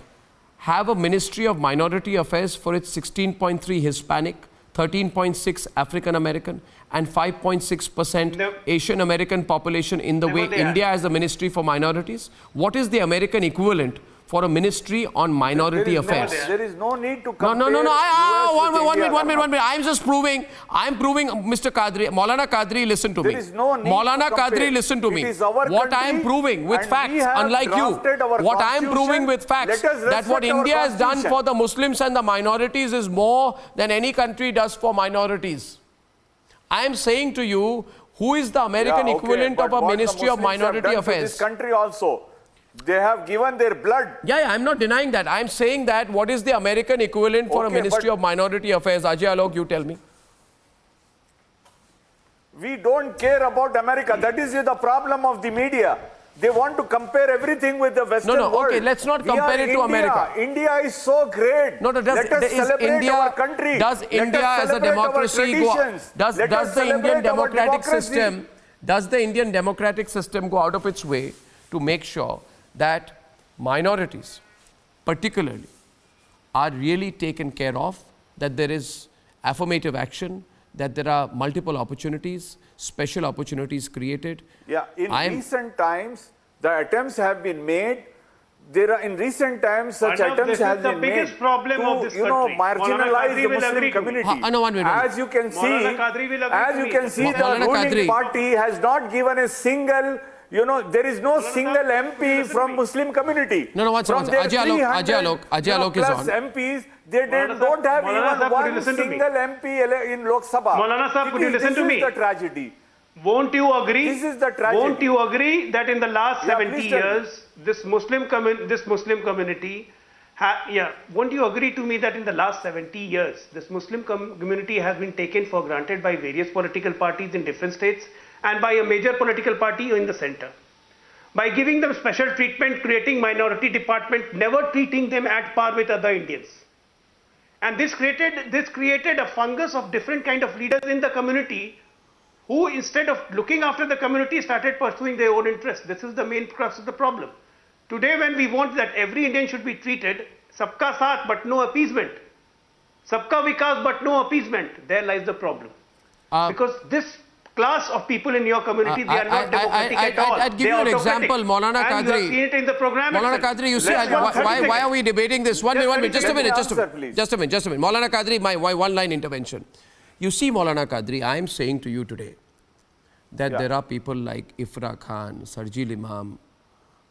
have a Ministry of Minority Affairs for its 16.3 Hispanic, 13.6 African American, and 5.6% Asian American population in the way India has a Ministry for minorities? What is the American equivalent for a ministry on minority affairs? There is no need to compare. No. One minute. I'm proving, Mr. Kadri, Maulana Kadri, listen to me. There is no need Maulana to compare. Kadri, listen to me. It is our What I country am proving with and facts, we have unlike you, drafted our what I am proving constitution. with facts, Let us that what respect our India has done constitution. for the Muslims and the minorities is more than any country does for minorities. I am saying to you, who is the American equivalent of a Ministry of Minority Affairs? This country also, they have given their blood. Yeah, I'm not denying that. I'm saying that what is the American equivalent for a Ministry of Minority Affairs? Ajay Alok, you tell me. We don't care about America. That is the problem of the media. They want to compare everything with the Western world. Okay, let's not compare it to America. India is so great. Let us celebrate our country. Does India as a democracy does the Indian democratic system go out of its way to make sure that minorities particularly are really taken care of, that there is affirmative action, that there are multiple opportunities, special opportunities created? Yeah, in recent times, the attempts have been made there are in recent times such Arnab, attempts this is have the been biggest made problem to, of this marginalize country. the Maulana Qadri will Muslim agree to me. community. No, one minute. As you can see, Maulana Qadri will agree as to you me. can see, the Maulana ruling Qadri. party has not given a single. There is no single MP from Muslim community. No, one from second. their Ajay Alok is plus on. MPs, they Maulana don't have Maulana even Sahab, could you one listen to me? single MP in Lok Sabha. Maulana Sahab, could you listen to me? This is the tragedy. Won't you agree? This is the tragedy. Won't you agree that in the last Yeah, 70 please tell me. years, this Muslim community, won't you agree to me that in the last 70 years, this Muslim community has been taken for granted by various political parties in different states and by a major political party in the center? By giving them special treatment, creating minority department, never treating them at par with other Indians. And this created a fungus of different kind of leaders in the community who, instead of looking after the community, started pursuing their own interests. This is the main crux of the problem. Today, when we want that every Indian should be treated, sabka saath but no appeasement, sabka vikas but no appeasement, there lies the problem. Because this class of people in your community, they are not democratic at all. I'd give They you are an autocratic. example, Maulana And you have Qadri. seen it in the program Maulana itself. Qadri, you see, Let's why are we debating this? One minute. Just a minute. Just a minute. Maulana Qadri, my one-line intervention. You see, Maulana Qadri, I am saying to you today that there are people like Ifra Khan, Sarjil Imam,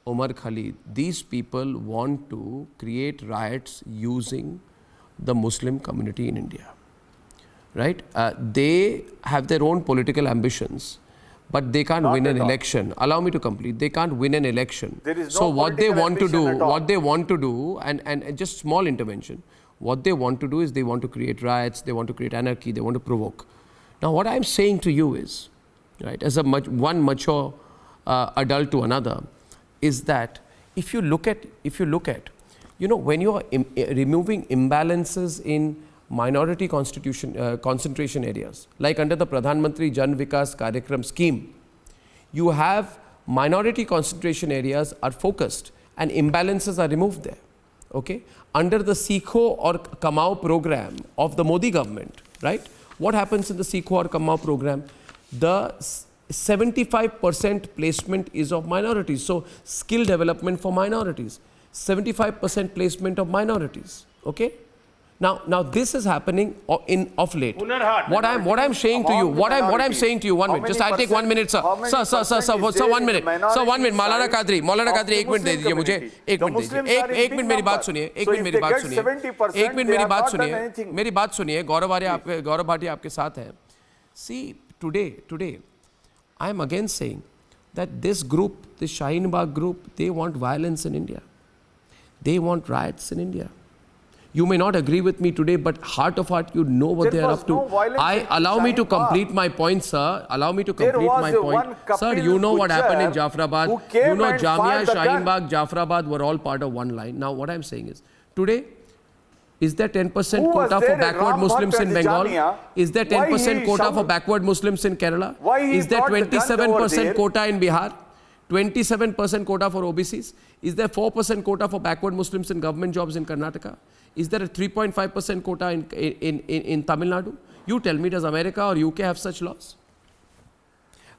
Omar Khalid. These people want to create riots using the Muslim community in India. Right? They have their own political ambitions, but they can't win an election. Allow me to complete. They can't win an election. There is no So what they want to do, and just small intervention, what they want to do is they want to create riots, they want to create anarchy, they want to provoke. Now what I'm saying to you is, right, as one mature adult to another, is that if you look at, when you are removing imbalances in minority concentration areas, like under the Pradhan Mantri Jan Vikas Karyakram scheme, you have minority concentration areas are focused and imbalances are removed there. Okay? Under the Sikho or Kamao program of the Modi government, right? What happens in the Sikho or Kamao program? The 75% placement is of minorities. So skill development for minorities, 75% placement of minorities. Okay? Now this is happening of late. What I'm saying to you, what I'm saying to you, 1 minute. Just I'll take 1 minute, sir. Sir, 1 minute. Sir, 1 minute. Maulana Qadri, 1 minute दे दीजिए मुझे. 1 minute दीजिए. एक minute मेरी बात सुनिए. 1 minute मेरी बात सुनिए. 1 मिनट मेरी बात सुनिए. मेरी बात सुनिए. गौरव भाटी आपके साथ है. See, today, I am again saying that this group, this Shaheen Bagh group, they want violence in India. They want riots in India. You may not agree with me today, but heart of heart, you know what they are up to. Allow me to complete my point, sir. Allow me to complete my point. Sir, you know what happened in Jafrabad. You know Jamia, Shaheen Bagh, Jafrabad were all part of one line. Now what I'm saying is, today, is there 10% quota for backward Muslims in Bengal? Is there 10% quota for backward Muslims in Kerala? Is there 27% quota in Bihar? 27% quota for OBCs? Is there 4% quota for backward Muslims in government jobs in Karnataka? Is there a 3.5% quota in Tamil Nadu? You tell me, does America or UK have such laws?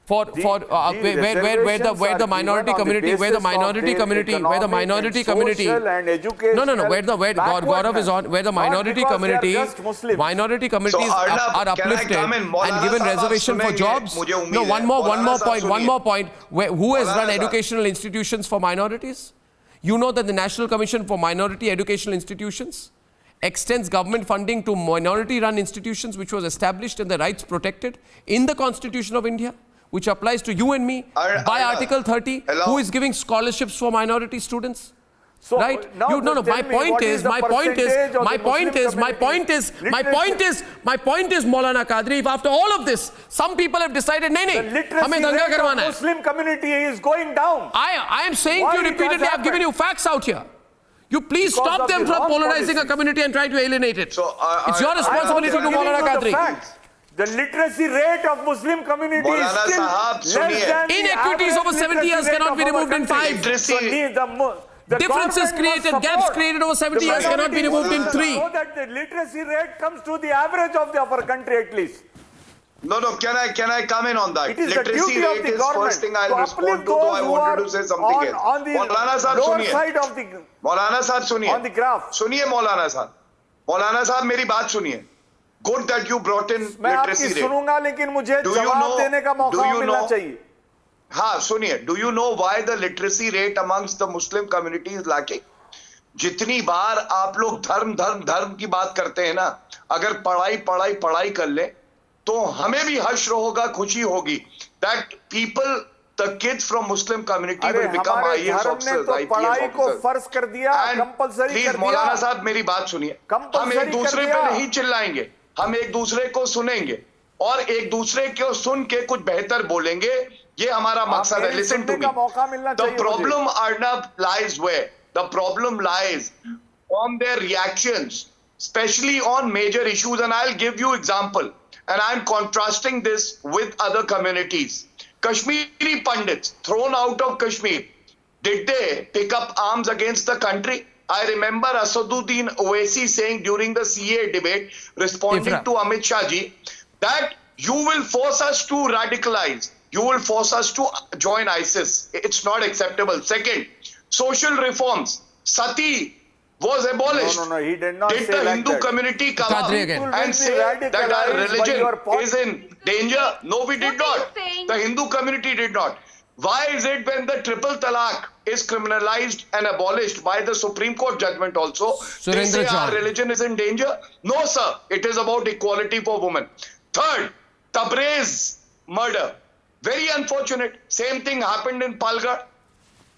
Where the minority community, Gaurav is on, where the minority communities are uplifted and given reservation for jobs. No, one more point. Who has run educational institutions for minorities? You know that the National Commission for Minority Educational Institutions extends government funding to minority-run institutions, which was established and the rights protected in the Constitution of India, which applies to you and me by Article 30. Who is giving scholarships for minority students? So, right? My point is, Maulana Qadri, if after all of this, some people have decided, hame danga karwana hai. Muslim community is going down. I am saying to you repeatedly, I have given you facts out here. You please stop them from polarizing a community and try to alienate it. It's your responsibility to Maulana Qadri. The literacy rate of Muslim community is still less than inequities over 70 years cannot be removed in 5. Differences created, gaps created over 70 years cannot be removed in 3. So that the literacy rate comes to the average of our country at least. No, can I come in on that? It is the Literacy duty of rate the is government first thing I'll to respond uplift to, though I those who wanted are to say something else. on the Maulana Sahab, lower suniye. side of the मौलाना साहब सुनिए, on the graph. सुनिए मौलाना साहब मेरी बात सुनिए. Good that you brought in मैं आपकी literacy rate. सुनूंगा, लेकिन मुझे Do you जवाब know- देने का do मौका you मिलना know- चाहिए. हाँ सुनिए, do you know why the literacy rate amongst the Muslim community is lacking? जितनी बार आप लोग धर्म की बात करते हैं ना, अगर पढ़ाई कर ले तो हमें भी हश्र होगा, खुशी होगी that people, the kids from Muslim community अरे will become हमारे IAS धर्म ने officers, तो IPS पढ़ाई को officers. फर्ज कर दिया, And कंपलसरी please, कर दिया. मौलाना साहब मेरी बात सुनिए. हम Compulsory एक दूसरे कर पे दिया. नहीं चिल्लाएंगे, हम एक दूसरे को सुनेंगे और एक दूसरे को सुन के कुछ बेहतर बोलेंगे. ये हमारा मकसद है. Listen to me. का मौका मिलना The चाहिए मुझे. problem, Arnab, lies where? The problem lies on their reactions, especially on major issues, and I'll give you example. And I'm contrasting this with other communities. Kashmiri Pandits thrown out of Kashmir, did they pick up arms against the country? I remember Asaduddin Owaisi saying during the CA debate, responding Ifra. to Amit Shah ji, that you will force us to radicalize. You will force us to join ISIS. It's not acceptable. Second, social reforms. Sati was abolished. No, he did not Did say the like Hindu that. community come Kadri out again. People will and be say that our radicalized by your religion is in danger? No, we did What are not. you saying? The Hindu community did not. Why is it when the triple talaq is criminalized and abolished by the Supreme Court judgment also, they say Surendra our Chauhan. religion is in danger? No, sir. It is about equality for women. Third, Tabriz murder. Very unfortunate. Same thing happened in Palghar.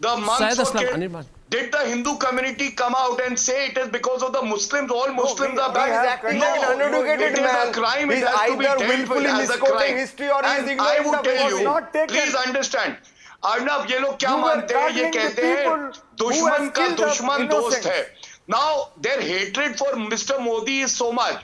The monks Syed were Aslam, killed. Anirban. Did the Hindu community come out and say it is because of the Muslims? All Muslims are we bad. have acting No, like an uneducated it is man. a crime. He's It has to be either dealt with willfully as a misquoting crime. history or he is And ignoring I would the tell facts. you, Not taken. please understand. Arnab, ये लोग क्या You were मानते हैं? ये targeting the कहते हैं people who दुश्मन have का killed the दुश्मन दोस्त innocents. है. Now their hatred for Mr. Modi is so much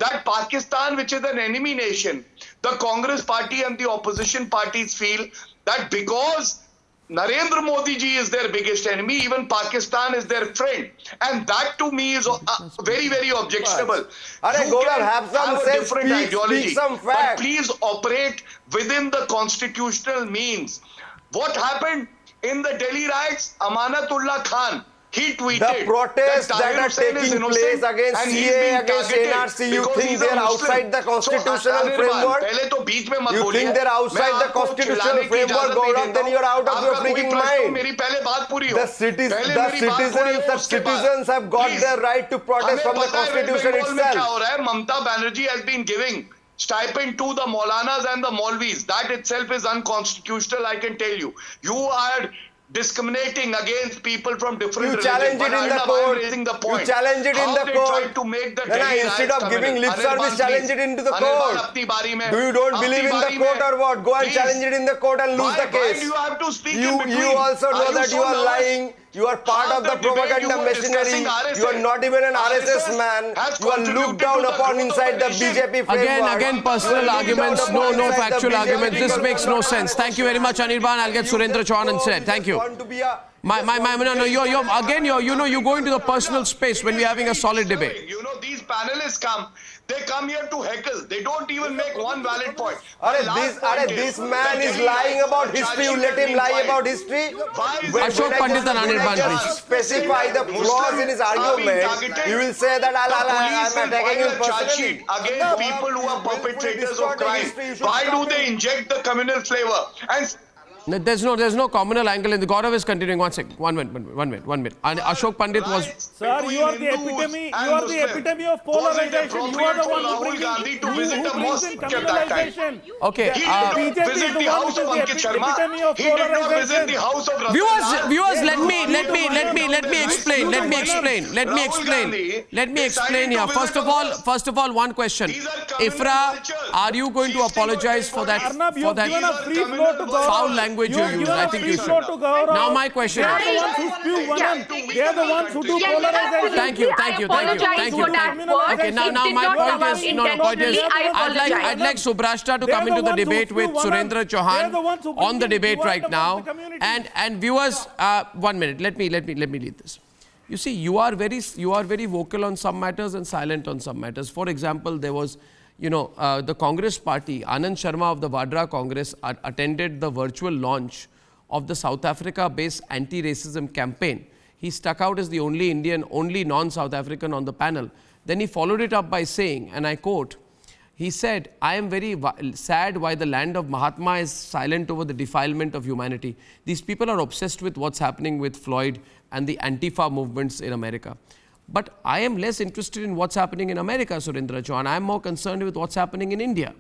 that Pakistan, which is an enemy nation, the Congress party and the opposition parties feel that because Narendra Modi ji is their biggest enemy, even Pakistan is their friend, and that to me is very, very objectionable. Arey, You Gaurav, can have some a sense, different speak ideology, some but facts. please operate within the constitutional means. What happened in the Delhi riots? Amanatullah Khan, he tweeted The protests that Tahir are Hussain is taking innocent place against and he's CA, being against targeted NRC, you because think he's a they're Muslim. outside the constitutional Anirban, framework? पहले तो बीच में मत You बोलिए. think they're outside मैं the आपको constitutional चिल्लाने की framework, इजाजत नहीं Gaurav? देता Then you're out of आपका your कोई freaking प्रश्न हो, mind. मेरी पहले बात पूरी हो. The पहले मेरी बात पूरी हो, उसके बाद. citizens have got Please. their right to protest from the हमें पता है West constitution Bengal में क्या itself. हो रहा है. Mamta Banerjee has been giving stipend to the Maulanas and the Maulvis. That itself is unconstitutional, I can tell you. You are discriminating against people from different You religions. challenge But it in the Arnab, court. I'm raising the You point. challenge it in How the they court. tried to make the Then Delhi instead riots of giving lip Anirban, service, challenge it into the Anirban, court. अपनी बारी में. Do you don't अपनी believe in the बारी court में. or what? Go and Please. challenge it in the court and lose the Why case. do you have to speak in You between? also know Are that so you are nervous? lying. You are part How of the the debate propaganda you were machinery. discussing RSS. You are not even an RSS RSS man. has You are contributed looked to down the upon growth of inside the the nation. BJP framework. Again, You personal are looked arguments, down no upon inside the factual BJP arguments. This framework. makes no sense. Thank you very much, Anirban. I'll get Surendra Chauhan instead. Thank you. Want to be a- You go into the personal space when we're having a solid debate. You know, these panelists they come here to heckle. They don't even make one valid point. This man is lying about history. You let him lie about history. Ashok Pandit and Anirban, please. Specify the flaws in his argument. You will say that I'm attacking him personally. Against people who are perpetrators of crime. Why do they inject the communal flavor? And No, there's no communal angle in the Gaurav is continuing. One minute. And Ashok Pandit was. Sir, you are the epitome of polarization. You are the one who brings in communalization. Okay. he did not visit the house of Ankit Sharma. He did not visit the house of Viewers, let me explain here. First of all, one question. Ifra, are you going to apologize for that Arnab, you have given a free flow to Gaurav. foul language you used? I think you should. Now my question. They are the ones who spew venom. They are the ones who do polarization. Thank you. Okay, now my point is I'd like Subrashta to come into the debate with Surendra Chauhan on the debate right now. And viewers, 1 minute. Let me lead this. You see, you are very vocal on some matters and silent on some matters. For example, there was the Congress party, Anand Sharma of the Vadra Congress attended the virtual launch of the South Africa-based anti-racism campaign. He stuck out as the only Indian, only non-South African on the panel. Then he followed it up by saying, and I quote, he said, I am very sad why the land of Mahatma is silent over the defilement of humanity. These people are obsessed with what's happening with Floyd and the Antifa movements in America. But I am less interested in what's happening in America, Surendra Chauhan. I am more concerned with what's happening in India,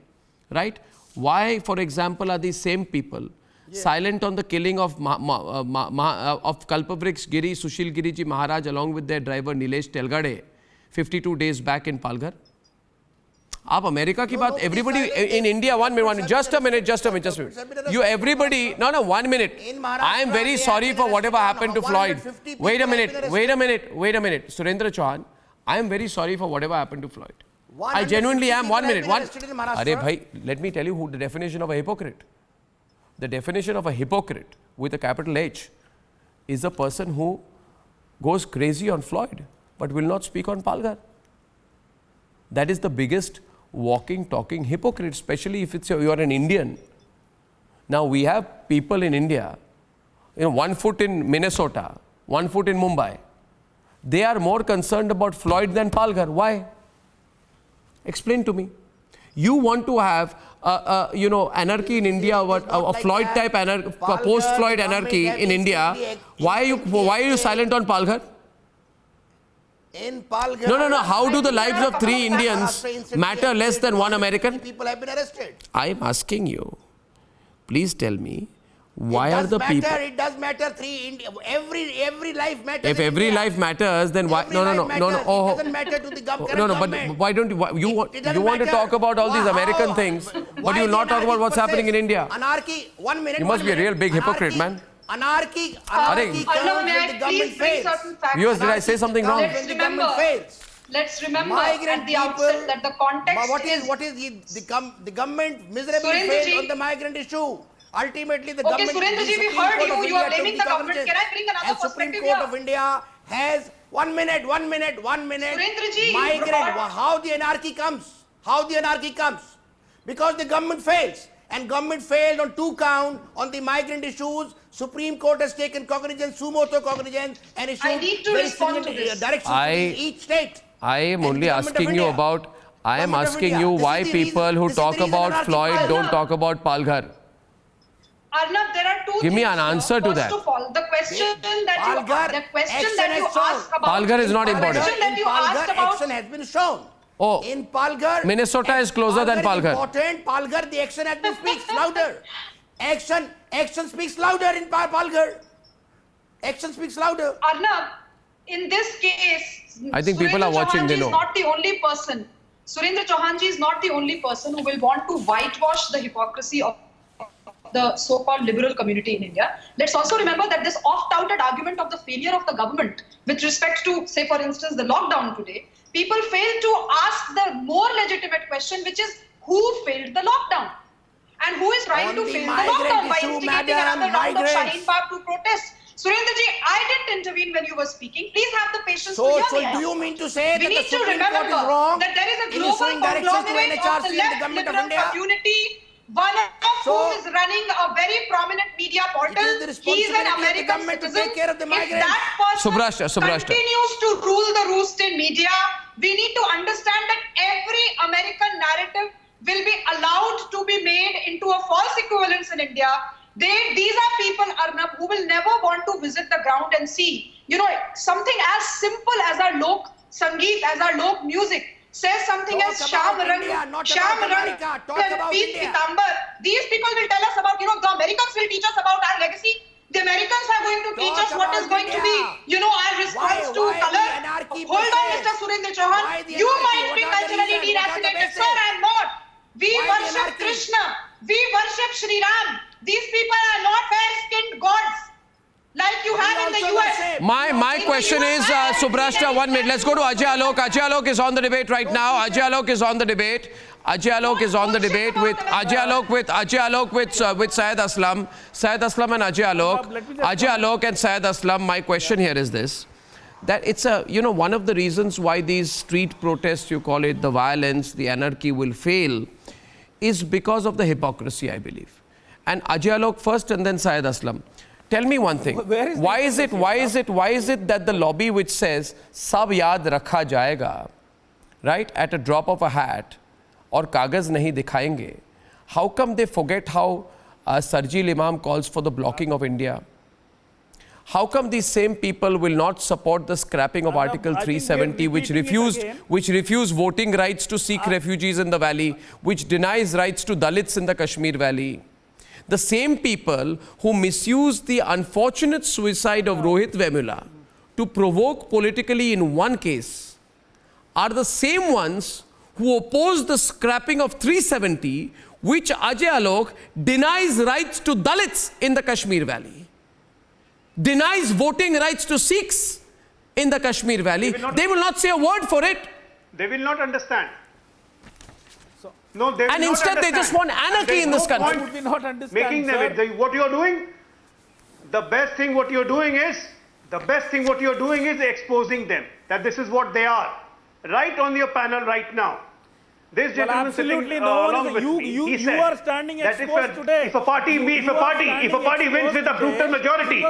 right? Why, for example, are these same people silent on the killing of Kalpavriksh Giri, Sushil Giriji Maharaj along with their driver Nilesh Telgade 52 days back in Palghar? आप America की बात everybody in India, one minute, just a minute. You everybody, no, 1 minute. I am very sorry for whatever happened to Floyd. Wait a minute. Surendra Chauhan, I am very sorry for whatever happened to Floyd. I genuinely am. 1 minute. Arey bhai, let me tell you who the definition of a hypocrite. The definition of a hypocrite with a capital H is a person who goes crazy on Floyd but will not speak on Palghar. That is the biggest walking, talking hypocrite, especially if you are an Indian. Now we have people in India, 1 foot in Minnesota, 1 foot in Mumbai. They are more concerned about Floyd than Palghar. Why? Explain to me. You want to have, anarchy in India, a Floyd-type post-Floyd anarchy in India. Why are you silent on Palghar? In Palghar, No. How do the lives of 3 Indians matter less than 1 American? People have been arrested. I am asking you, please tell me, why are the people... It does matter. Every life matters. If every life matters, then why... No. It doesn't matter to the government. But why don't you... You want to talk about all these American things, but you will not talk about what's happening in India. Anarchy, 1 minute. You must be a real big hypocrite, man. Anarchy Arnav, comes may when I the government please bring fails. certain facts? Viewers, did I say something wrong? Let's remember at the outset that the context what is the government miserably failed on the migrant issue. Ultimately, the government... Surendra ji, we heard you. You are blaming the government. Can I bring another perspective here? Supreme Court of India has... 1 minute. Surendra ji, migrant, how the anarchy comes. Because the government fails. And government failed on 2 counts on the migrant issues. Supreme Court has taken cognizance, sumo cognizance, and issued I need to respond to this. directions to each state. I am only asking you about... I am asking you why people who talk about Floyd don't talk about Palghar. Arnav, there are 2 things. Give me an answer to that. First of all, the question that you asked about... Palghar is not important. The question that you asked about... action has been shown. Oh, in Palghar, Minnesota is closer than Palghar. Important. Palghar, the action has been speaks louder. Action speaks louder in Palghar. Action speaks louder. Arnav, in this case, I think people are watching. They know. Surendra Chauhan ji is not the only person who will want to whitewash the hypocrisy of the so-called liberal community in India. Let's also remember that this oft-touted argument of the failure of the government with respect to, say for instance, the lockdown today, people fail to ask the more legitimate question, which is who failed the lockdown? And who is trying to fail the lockdown by instigating another round of Shaheen Bagh to protest? Surendra ji, I didn't intervene when you were speaking. Please have the patience to hear me. So do you mean to say we that need the to Supreme Court remember is wrong that there is a in global issuing directions to conglomerate of NHRC the and the left government of liberal India? community, one of whom is running a very prominent media portal. He is an American citizen. To take care of the migrants. If that person Subrashta. continues to rule the roost in media, we need to understand that every American narrative will be allowed to be made into a false equivalence in India. These are people, Arnab, who will never want to visit the ground and see. Something as simple as our Lok Sangeet, as our Lok music, says something as Sham Rang, Peet Pitambar. These people will tell us about, the Americans will teach us about our legacy. The Americans are going to teach us what is going to be, our response to color. Hold on, Mr. Surendra Chauhan. You might be culturally deracinated, sir, I am not. We worship Krishna. We worship Shri Ram. These people are not fair-skinned gods like you have in the US. My question is, Subrashta, 1 minute. Let's go to Ajay Alok. Ajay Alok is on the debate right now. Ajay Alok is on the debate. Ajay Alok is on the debate with Syed Aslam. Syed Aslam and Ajay Alok. Ajay Alok and Syed Aslam, my question here is this. that it's a, you know, one of the reasons why these street protests, you call it, the violence, the anarchy will fail, is because of the hypocrisy, I believe. And Ajay Alok first and then Syed Aslam. Tell me one thing. Why is it that the lobby which says, Sab yaad rakha jayega, right, at a drop of a hat, or kagaz nahi dikhayenge, how come they forget how Sarjil Imam calls for the blocking of India? How come these same people will not support the scrapping of Article 370, which refuse voting rights to Sikh refugees in the valley, which denies rights to Dalits in the Kashmir valley? The same people who misuse the unfortunate suicide of Rohit Vemula to provoke politically in one case are the same ones who oppose the scrapping of 370, which Ajay Alok denies rights to Dalits in the Kashmir valley, denies voting rights to Sikhs in the Kashmir valley. They will not say a word for it. They will not understand. No, they will and not instead understand. They just want anarchy in this country. Would we not understand, Making them, what you are doing, the best thing what you are doing is exposing them, that this is what they are. Right on your panel right now. This gentleman sitting along with me, he said are standing that exposed today. if a party wins with a brutal majority,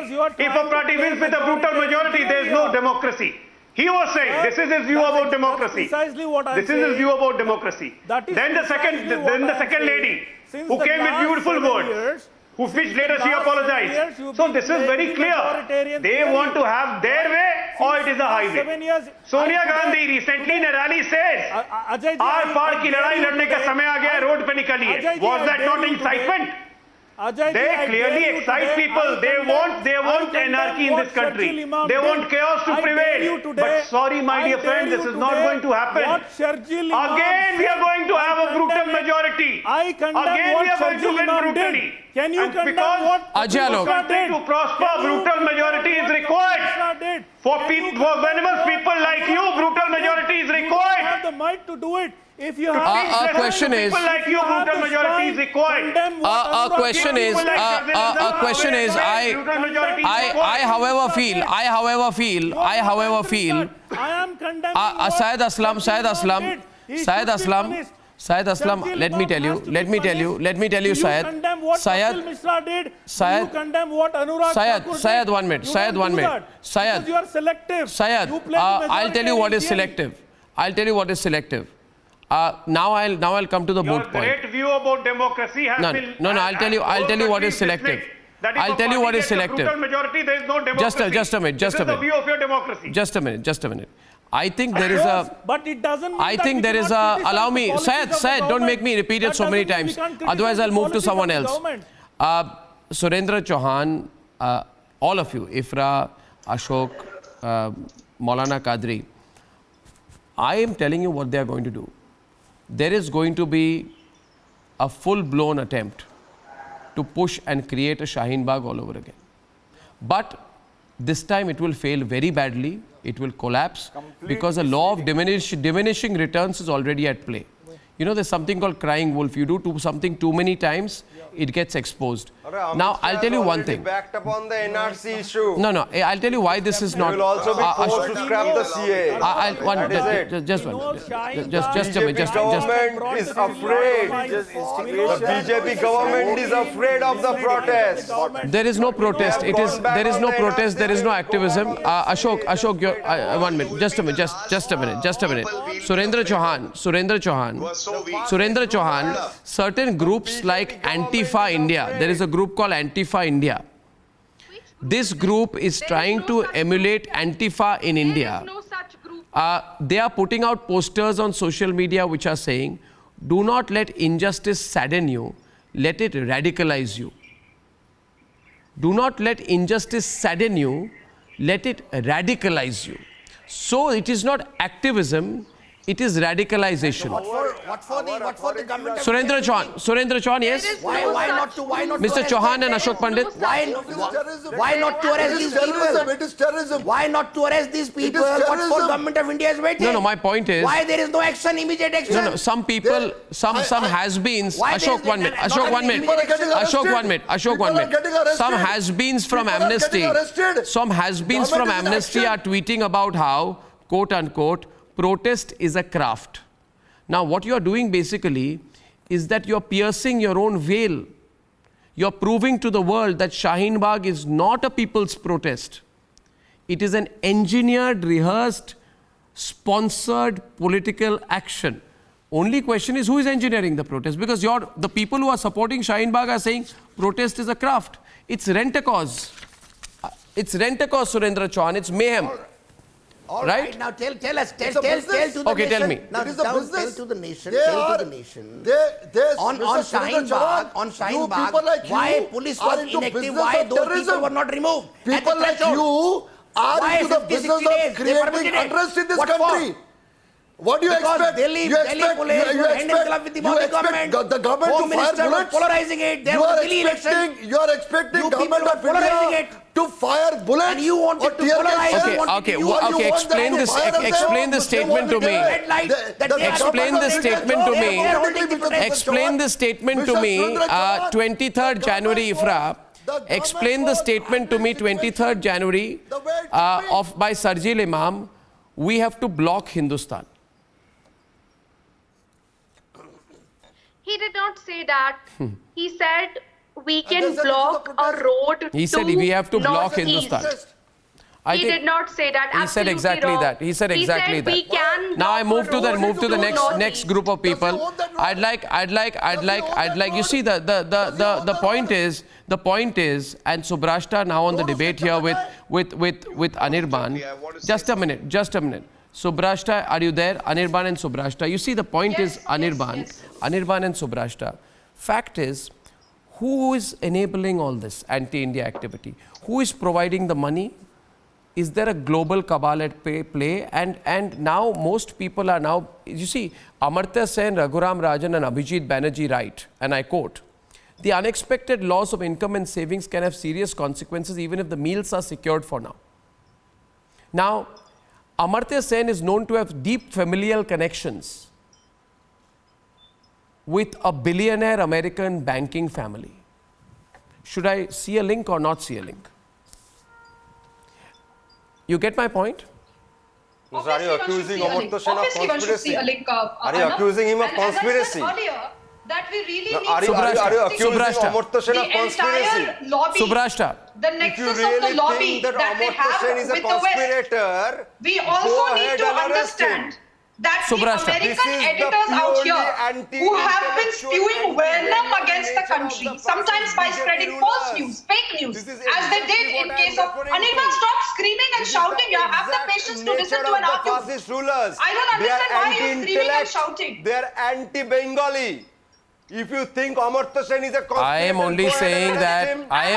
there is no democracy. He was saying this is his view about democracy. Precisely what I This is his view about democracy. Then the second lady who came with beautiful words, which later she apologized. So this is very clear. They want to have their way or it is a highway. Sonia Gandhi recently in a rally says, "Aar paar ki ladai ladne ka samay aa gaya, road pe nikaliye." Was that not incitement? They clearly excite people. They want anarchy in this country. They want chaos to prevail. But sorry, my dear friend, this is not going to happen. Again, we are going to have a brutal majority. Again, we are going to win brutally. Can you condemn what Ajay Alok to prosper, brutal majority is required. For venomous people like you, brutal majority is required. You have the might to do it. If you have question is, people like you, brutal majority is required. I however feel, Syed Aslam, let me tell you, Syed, one minute, Syed, you are selective. Syed, I'll tell you what is selective. Now I'll come to the moot point. Your great view about democracy has been... No, I'll tell you what is selective. I'll tell you what is selective. Majority, there is no democracy. Just a minute. This is the view of your democracy. Just a minute. I think there is a... But it doesn't mean I think there is a... Allow me... Syed, don't make me repeat it so many times. Otherwise, I'll move to someone else. Surendra Chauhan, all of you, Ifra, Ashok, Maulana Qadri, I am telling you what they are going to do. There is going to be a full-blown attempt to push and create a Shaheen Bagh all over again. But this time it will fail very badly. It will collapse because the law of diminishing returns is already at play. You know, there's something called crying wolf. You do something too many times, it gets exposed. Now, I'll tell you one thing. Backed up on the NRC issue. No, I'll tell you why this is not... You will also be forced to scrap the CA. Just a minute. The government is afraid. The BJP government is afraid of the protest. There is no protest. There is no protest. There is no activism. Ashok, you're, 1 minute. Just a minute. Surendra Chauhan, certain groups like Antifa India, there is a group called Antifa India. This group is trying to emulate Antifa in India. They are putting out posters on social media which are saying, do not let injustice sadden you, let it radicalize you. Do not let injustice sadden you, let it radicalize you. So it is not activism, It is radicalization. What for the government? Surendra Chauhan, yes? Why not to Mr. arrest Chauhan them? and Ashok Pandit. Why not to arrest these people? It is terrorism. Why not to arrest these people? It is What for terrorism. government of India is waiting? No, my point is. Why there is no action, immediate action? No, some people, some has-beens. Why Ashok, there is 1 minute. not Ashok, 1 any minute. immediate action? Ashok, 1 minute. Ashok, 1 People are getting minute. arrested. Some has-beens from People are Amnesty. getting arrested. Some has-beens from Government is in Amnesty are action. tweeting about how, quote unquote, protest is a craft. Now, what you are doing basically is that you are piercing your own veil. You are proving to the world that Shaheen Bagh is not a people's protest. It is an engineered, rehearsed, sponsored political action. Only question is who is engineering the protest? Because the people who are supporting Shaheen Bagh are saying protest is a craft. It's rent-a-cause. It's rent-a-cause, Surendra Chauhan. It's mayhem. All Right? right, now tell us, tell It's a to the business. nation. Okay, tell me. Now, It is a tell business. to the nation, They tell are- to the nation. On Mr. Shaheen Surendra Bagh, Chauhan, on you Shaheen Bagh, people like why you police are was into inactive, business why of those people terrorism. were not removed? at the People like threshold? you are Why into the 50, business 60 days? of They creating permitted it. unrest in this What for? country. What do you Because expect? Delhi you police expect, were you hand in glove expect, with the you Modi expect government. the government Home to fire Minister was bullets? polarizing it. There You was are a Delhi election. You are expecting You government people of were polarizing India it. to fire bullets And you wanted or to tear gas polarize shells? it. Okay, You want them explain to this. fire them? Explain this They statement want to to me. get- Red light the- that the they are Explain government this of India statement to is me. holding the protest. Explain this statement to Mr. me, Surendra Chauhan, 23rd the January, government Ifra. was- the Explain government the was statement to me, handling 23rd January, the way it should be. by Sarjil Imam. We have to block Hindustan. He did not say that. He said we they can said this is a block a protest. road. He said we have to block northeast. Hindustan. I He think- did not say that. He said Absolutely exactly wrong. that. He said exactly we that. can Now I block move a to the road next northeast. group of people. Does he own that road? I'd like. You see the point is, and Subrashta now on the debate here with Anirban. I want to say Just a minute. Subrashta, are you there? Anirban and Subrashta. You see the point is Anirban, yes. Anirban and Subrashta. Fact is, who is enabling all this anti-India activity? Who is providing the money? Is there a global cabal at play? And now most people are now, you see, Amartya Sen, Raghuram Rajan and Abhijit Banerjee write, and I quote, "The unexpected loss of income and savings can have serious consequences even if the meals are secured for now." Now, Amartya Sen is known to have deep familial connections with a billionaire American banking family. Should I see a link or not see a link? You get my point? So are you accusing Amartya Sen of Obviously, one should see conspiracy? a link. Are you accusing him of And as I conspiracy? said earlier, that we really No, need are you Subrashta, accusing Subrashta. Amartya Sen of the conspiracy? entire lobby, Subrashta. the If you nexus of the really lobby think that they Amartya have Sen is a with the West. conspirator, We go also ahead need to and arrest him. understand that Subrashta. the This American is the editors out purely here who have been anti-intellectual, spewing venom anti-human against the nature of country, the sometimes by BJP spreading rulers. false news, fake news, This is as they exactly did in what I am case of referring Anirban. to. Stop screaming and This is shouting. the You have the exact patience to listen nature to of an the argument. fascist rulers. I don't They are understand why you're screaming and anti-intellect. shouting. They are anti-Bengali. If you think Amartya Sen is a conspirator, I am only go ahead saying and that arrest him. I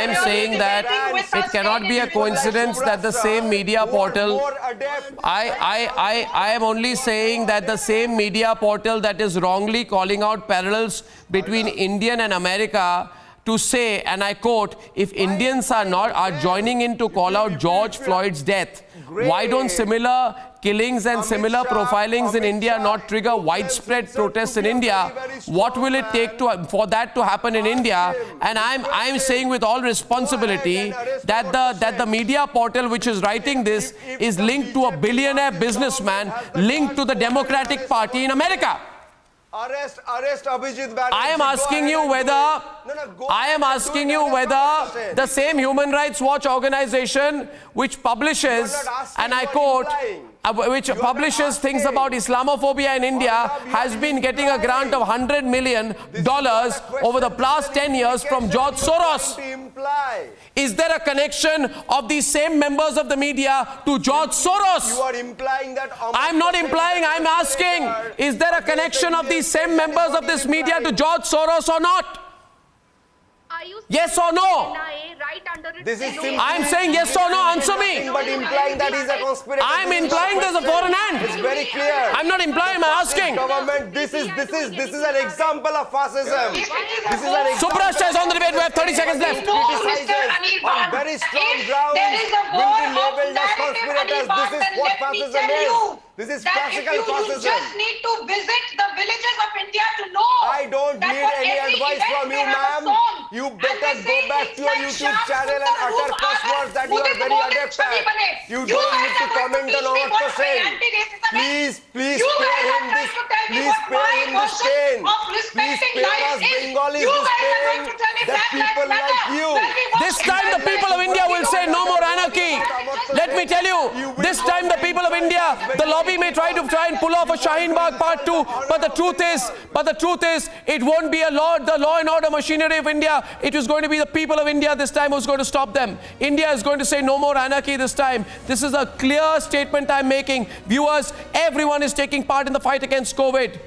am saying that it cannot be a coincidence that the same media portal More adept. I am only saying that the same media portal that is wrongly calling out parallels between Indian and America to say, and I quote, if Indians are joining in to call out George Floyd's death, why don't similar killings and similar profilings in India not trigger widespread protests in India? What will it take for that to happen in India? And I'm saying with all responsibility that the media portal which is writing this is linked to a billionaire businessman linked to the Democratic Party in America. Arrest Abhijit Banerjee. I am Go asking ahead you and whether do it. No, go I am ahead and do asking it. you That is whether what I'm saying. the same Human Rights Watch organization which publishes, You are not asking, and I you are quote, implying. which You are not publishes things asking. about Islamophobia in India, Arnab, you has are been getting a grant of $100 million not a over the question, past this is 10 years from indication George you are trying Soros. to imply. Is there a connection of these same members of the media to George Soros? You are implying that I'm not Amartya Sen implying, is a I'm asking, conspirator is there a against connection of Indian these same state? That is members what of this he is media to implying. George Soros or not? Why you Yes or no? NIA right under its This is nose? simply- I'm saying yes or no, answer me. But implying that he's a conspirator. I'm This is implying not there's a question. foreign hand. It's very clear. I'm not implying, I'm asking. Government, this is an example of fascism. This is an example. Subrashta is on the debate. We have 30 seconds left. Criticizes on very strong grounds will be labeled as conspirators. This is what fascism is. This is classical fascism. You just need to visit the villages of India to know. I don't that need for any every advice event from they you, have a ma'am. song. You And better they go say back it's to your like YouTube Shyam channel and Sundar utter Roop cuss Agar. words that you are Mudhe very wo din adept chali at. bane. You You don't guys need to are going comment teach on me what what to say. anti-racism is. Please You spare guys are him this. trying to tell me Please what spare my him this version pain. of Please respecting spare life us is. Bengalis You this guys are pain going to tell me that Black people Lives like Matter. you. When we watch This time the people of India will say no more anarchy. Let me tell you, this time the people of India, the lobby may try and pull off a Shaheen Bagh Part 2, but the truth is, it won't be the law and order machinery of India. It is going to be the people of India this time who's going to stop them. India is going to say no more anarchy this time. This is a clear statement I'm making. Viewers, everyone is taking part in the fight against COVID.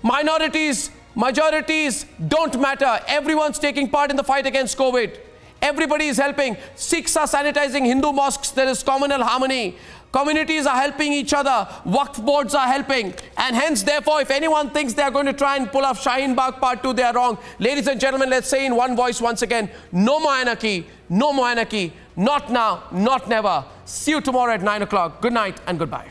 Minorities, majorities don't matter. Everyone's taking part in the fight against COVID. Everybody is helping. Sikhs are sanitizing Hindu mosques. There is communal harmony. Communities are helping each other. Waqf boards are helping. And hence, therefore, if anyone thinks they are going to try and pull off Shaheen Bagh Part 2, they are wrong. Ladies and gentlemen, let's say in one voice once again, no more anarchy. No more anarchy. Not now, not never. See you tomorrow at 9 o'clock. Good night and goodbye.